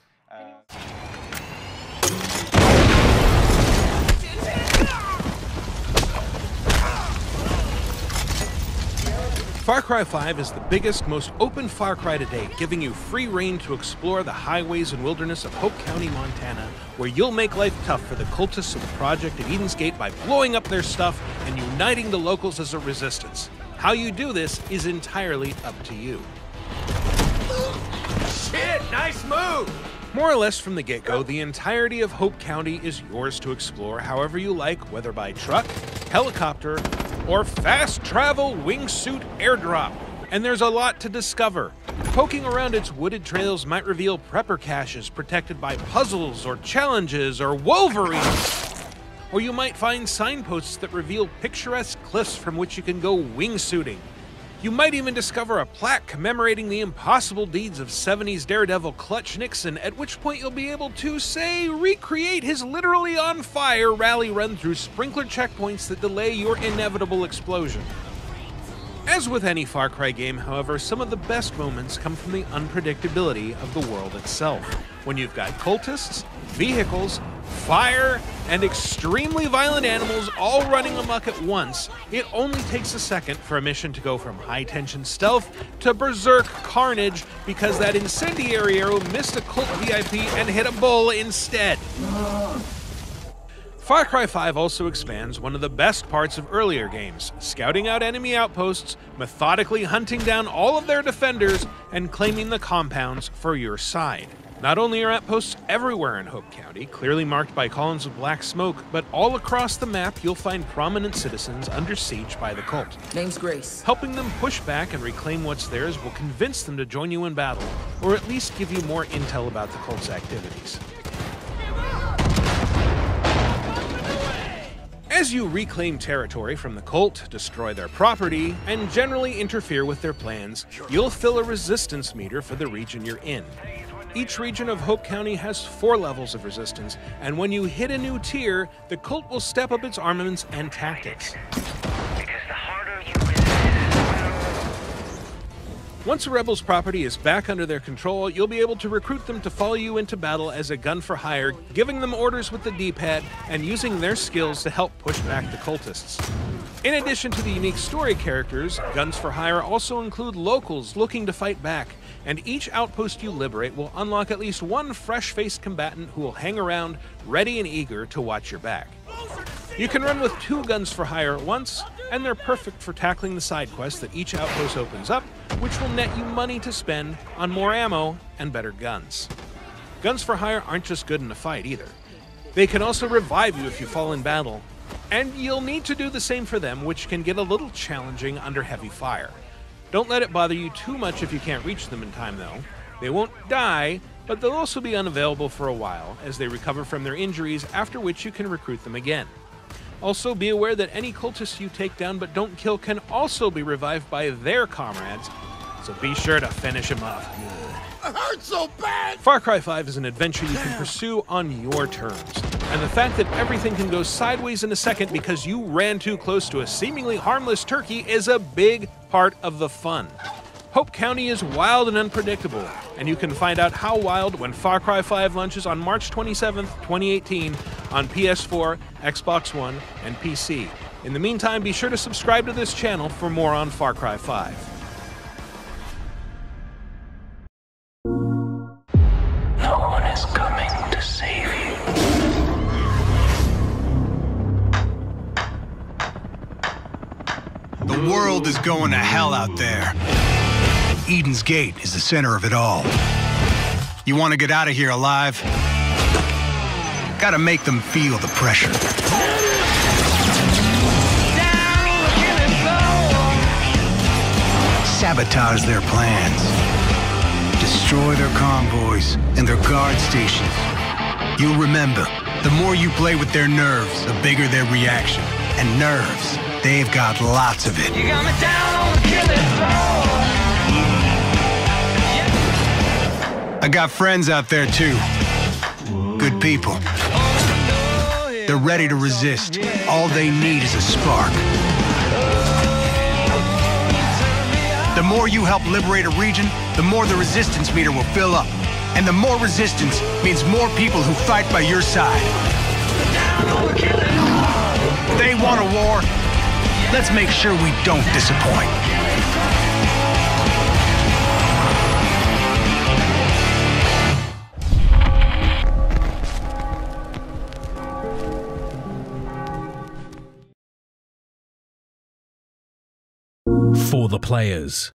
Far Cry 5 is the biggest, most open Far Cry to date, giving you free reign to explore the highways and wilderness of Hope County, Montana, where you'll make life tough for the cultists of the project at Eden's Gate by blowing up their stuff and uniting the locals as a resistance. How you do this is entirely up to you. Shit, nice move! More or less from the get-go, the entirety of Hope County is yours to explore however you like, whether by truck, helicopter, or fast travel wingsuit airdrop. And there's a lot to discover. Poking around its wooded trails might reveal prepper caches protected by puzzles or challenges or wolverines. Or you might find signposts that reveal picturesque cliffs from which you can go wingsuiting. You might even discover a plaque commemorating the impossible deeds of 70s daredevil Clutch Nixon, at which point you'll be able to, say, recreate his literally on fire rally run through sprinkler checkpoints that delay your inevitable explosion. As with any Far Cry game, however, some of the best moments come from the unpredictability of the world itself. When you've got cultists, vehicles, fire, and extremely violent animals all running amok at once, it only takes a second for a mission to go from high-tension stealth to berserk carnage because that incendiary arrow missed a cult VIP and hit a bull instead. Far Cry 5 also expands one of the best parts of earlier games, scouting out enemy outposts, methodically hunting down all of their defenders, and claiming the compounds for your side. Not only are outposts everywhere in Hope County, clearly marked by columns of black smoke, but all across the map you'll find prominent citizens under siege by the cult. Name's Grace. Helping them push back and reclaim what's theirs will convince them to join you in battle, or at least give you more intel about the cult's activities. As you reclaim territory from the cult, destroy their property, and generally interfere with their plans, you'll fill a resistance meter for the region you're in. Each region of Hope County has 4 levels of resistance, and when you hit a new tier, the cult will step up its armaments and tactics. Once a rebel's property is back under their control, you'll be able to recruit them to follow you into battle as a gun for hire, giving them orders with the D-pad and using their skills to help push back the cultists. In addition to the unique story characters, guns for hire also include locals looking to fight back, and each outpost you liberate will unlock at least one fresh-faced combatant who will hang around, ready and eager to watch your back. You can run with 2 guns for hire at once, and they're perfect for tackling the side quests that each outpost opens up, which will net you money to spend on more ammo and better guns. Guns for hire aren't just good in a fight either. They can also revive you if you fall in battle, and you'll need to do the same for them, which can get a little challenging under heavy fire. Don't let it bother you too much if you can't reach them in time though. They won't die, but they'll also be unavailable for a while as they recover from their injuries, after which you can recruit them again. Also, be aware that any cultists you take down but don't kill can also be revived by their comrades, so be sure to finish them off good. It hurts so bad! Far Cry 5 is an adventure you can pursue on your terms, and the fact that everything can go sideways in a second because you ran too close to a seemingly harmless turkey is a big part of the fun. Hope County is wild and unpredictable, and you can find out how wild when Far Cry 5 launches on March 27th, 2018 on PS4, Xbox One, and PC. In the meantime, be sure to subscribe to this channel for more on Far Cry 5. No one is coming to save you. The world is going to hell out there. Eden's Gate is the center of it all. You want to get out of here alive? Gotta make them feel the pressure. Sabotage their plans. Destroy their convoys and their guard stations. You'll remember, the more you play with their nerves, the bigger their reaction. And nerves, they've got lots of it. You got me down on the killing floor. I got friends out there too. Good people. They're ready to resist. All they need is a spark. The more you help liberate a region, the more the resistance meter will fill up. And the more resistance means more people who fight by your side. They want a war. Let's make sure we don't disappoint. For the players.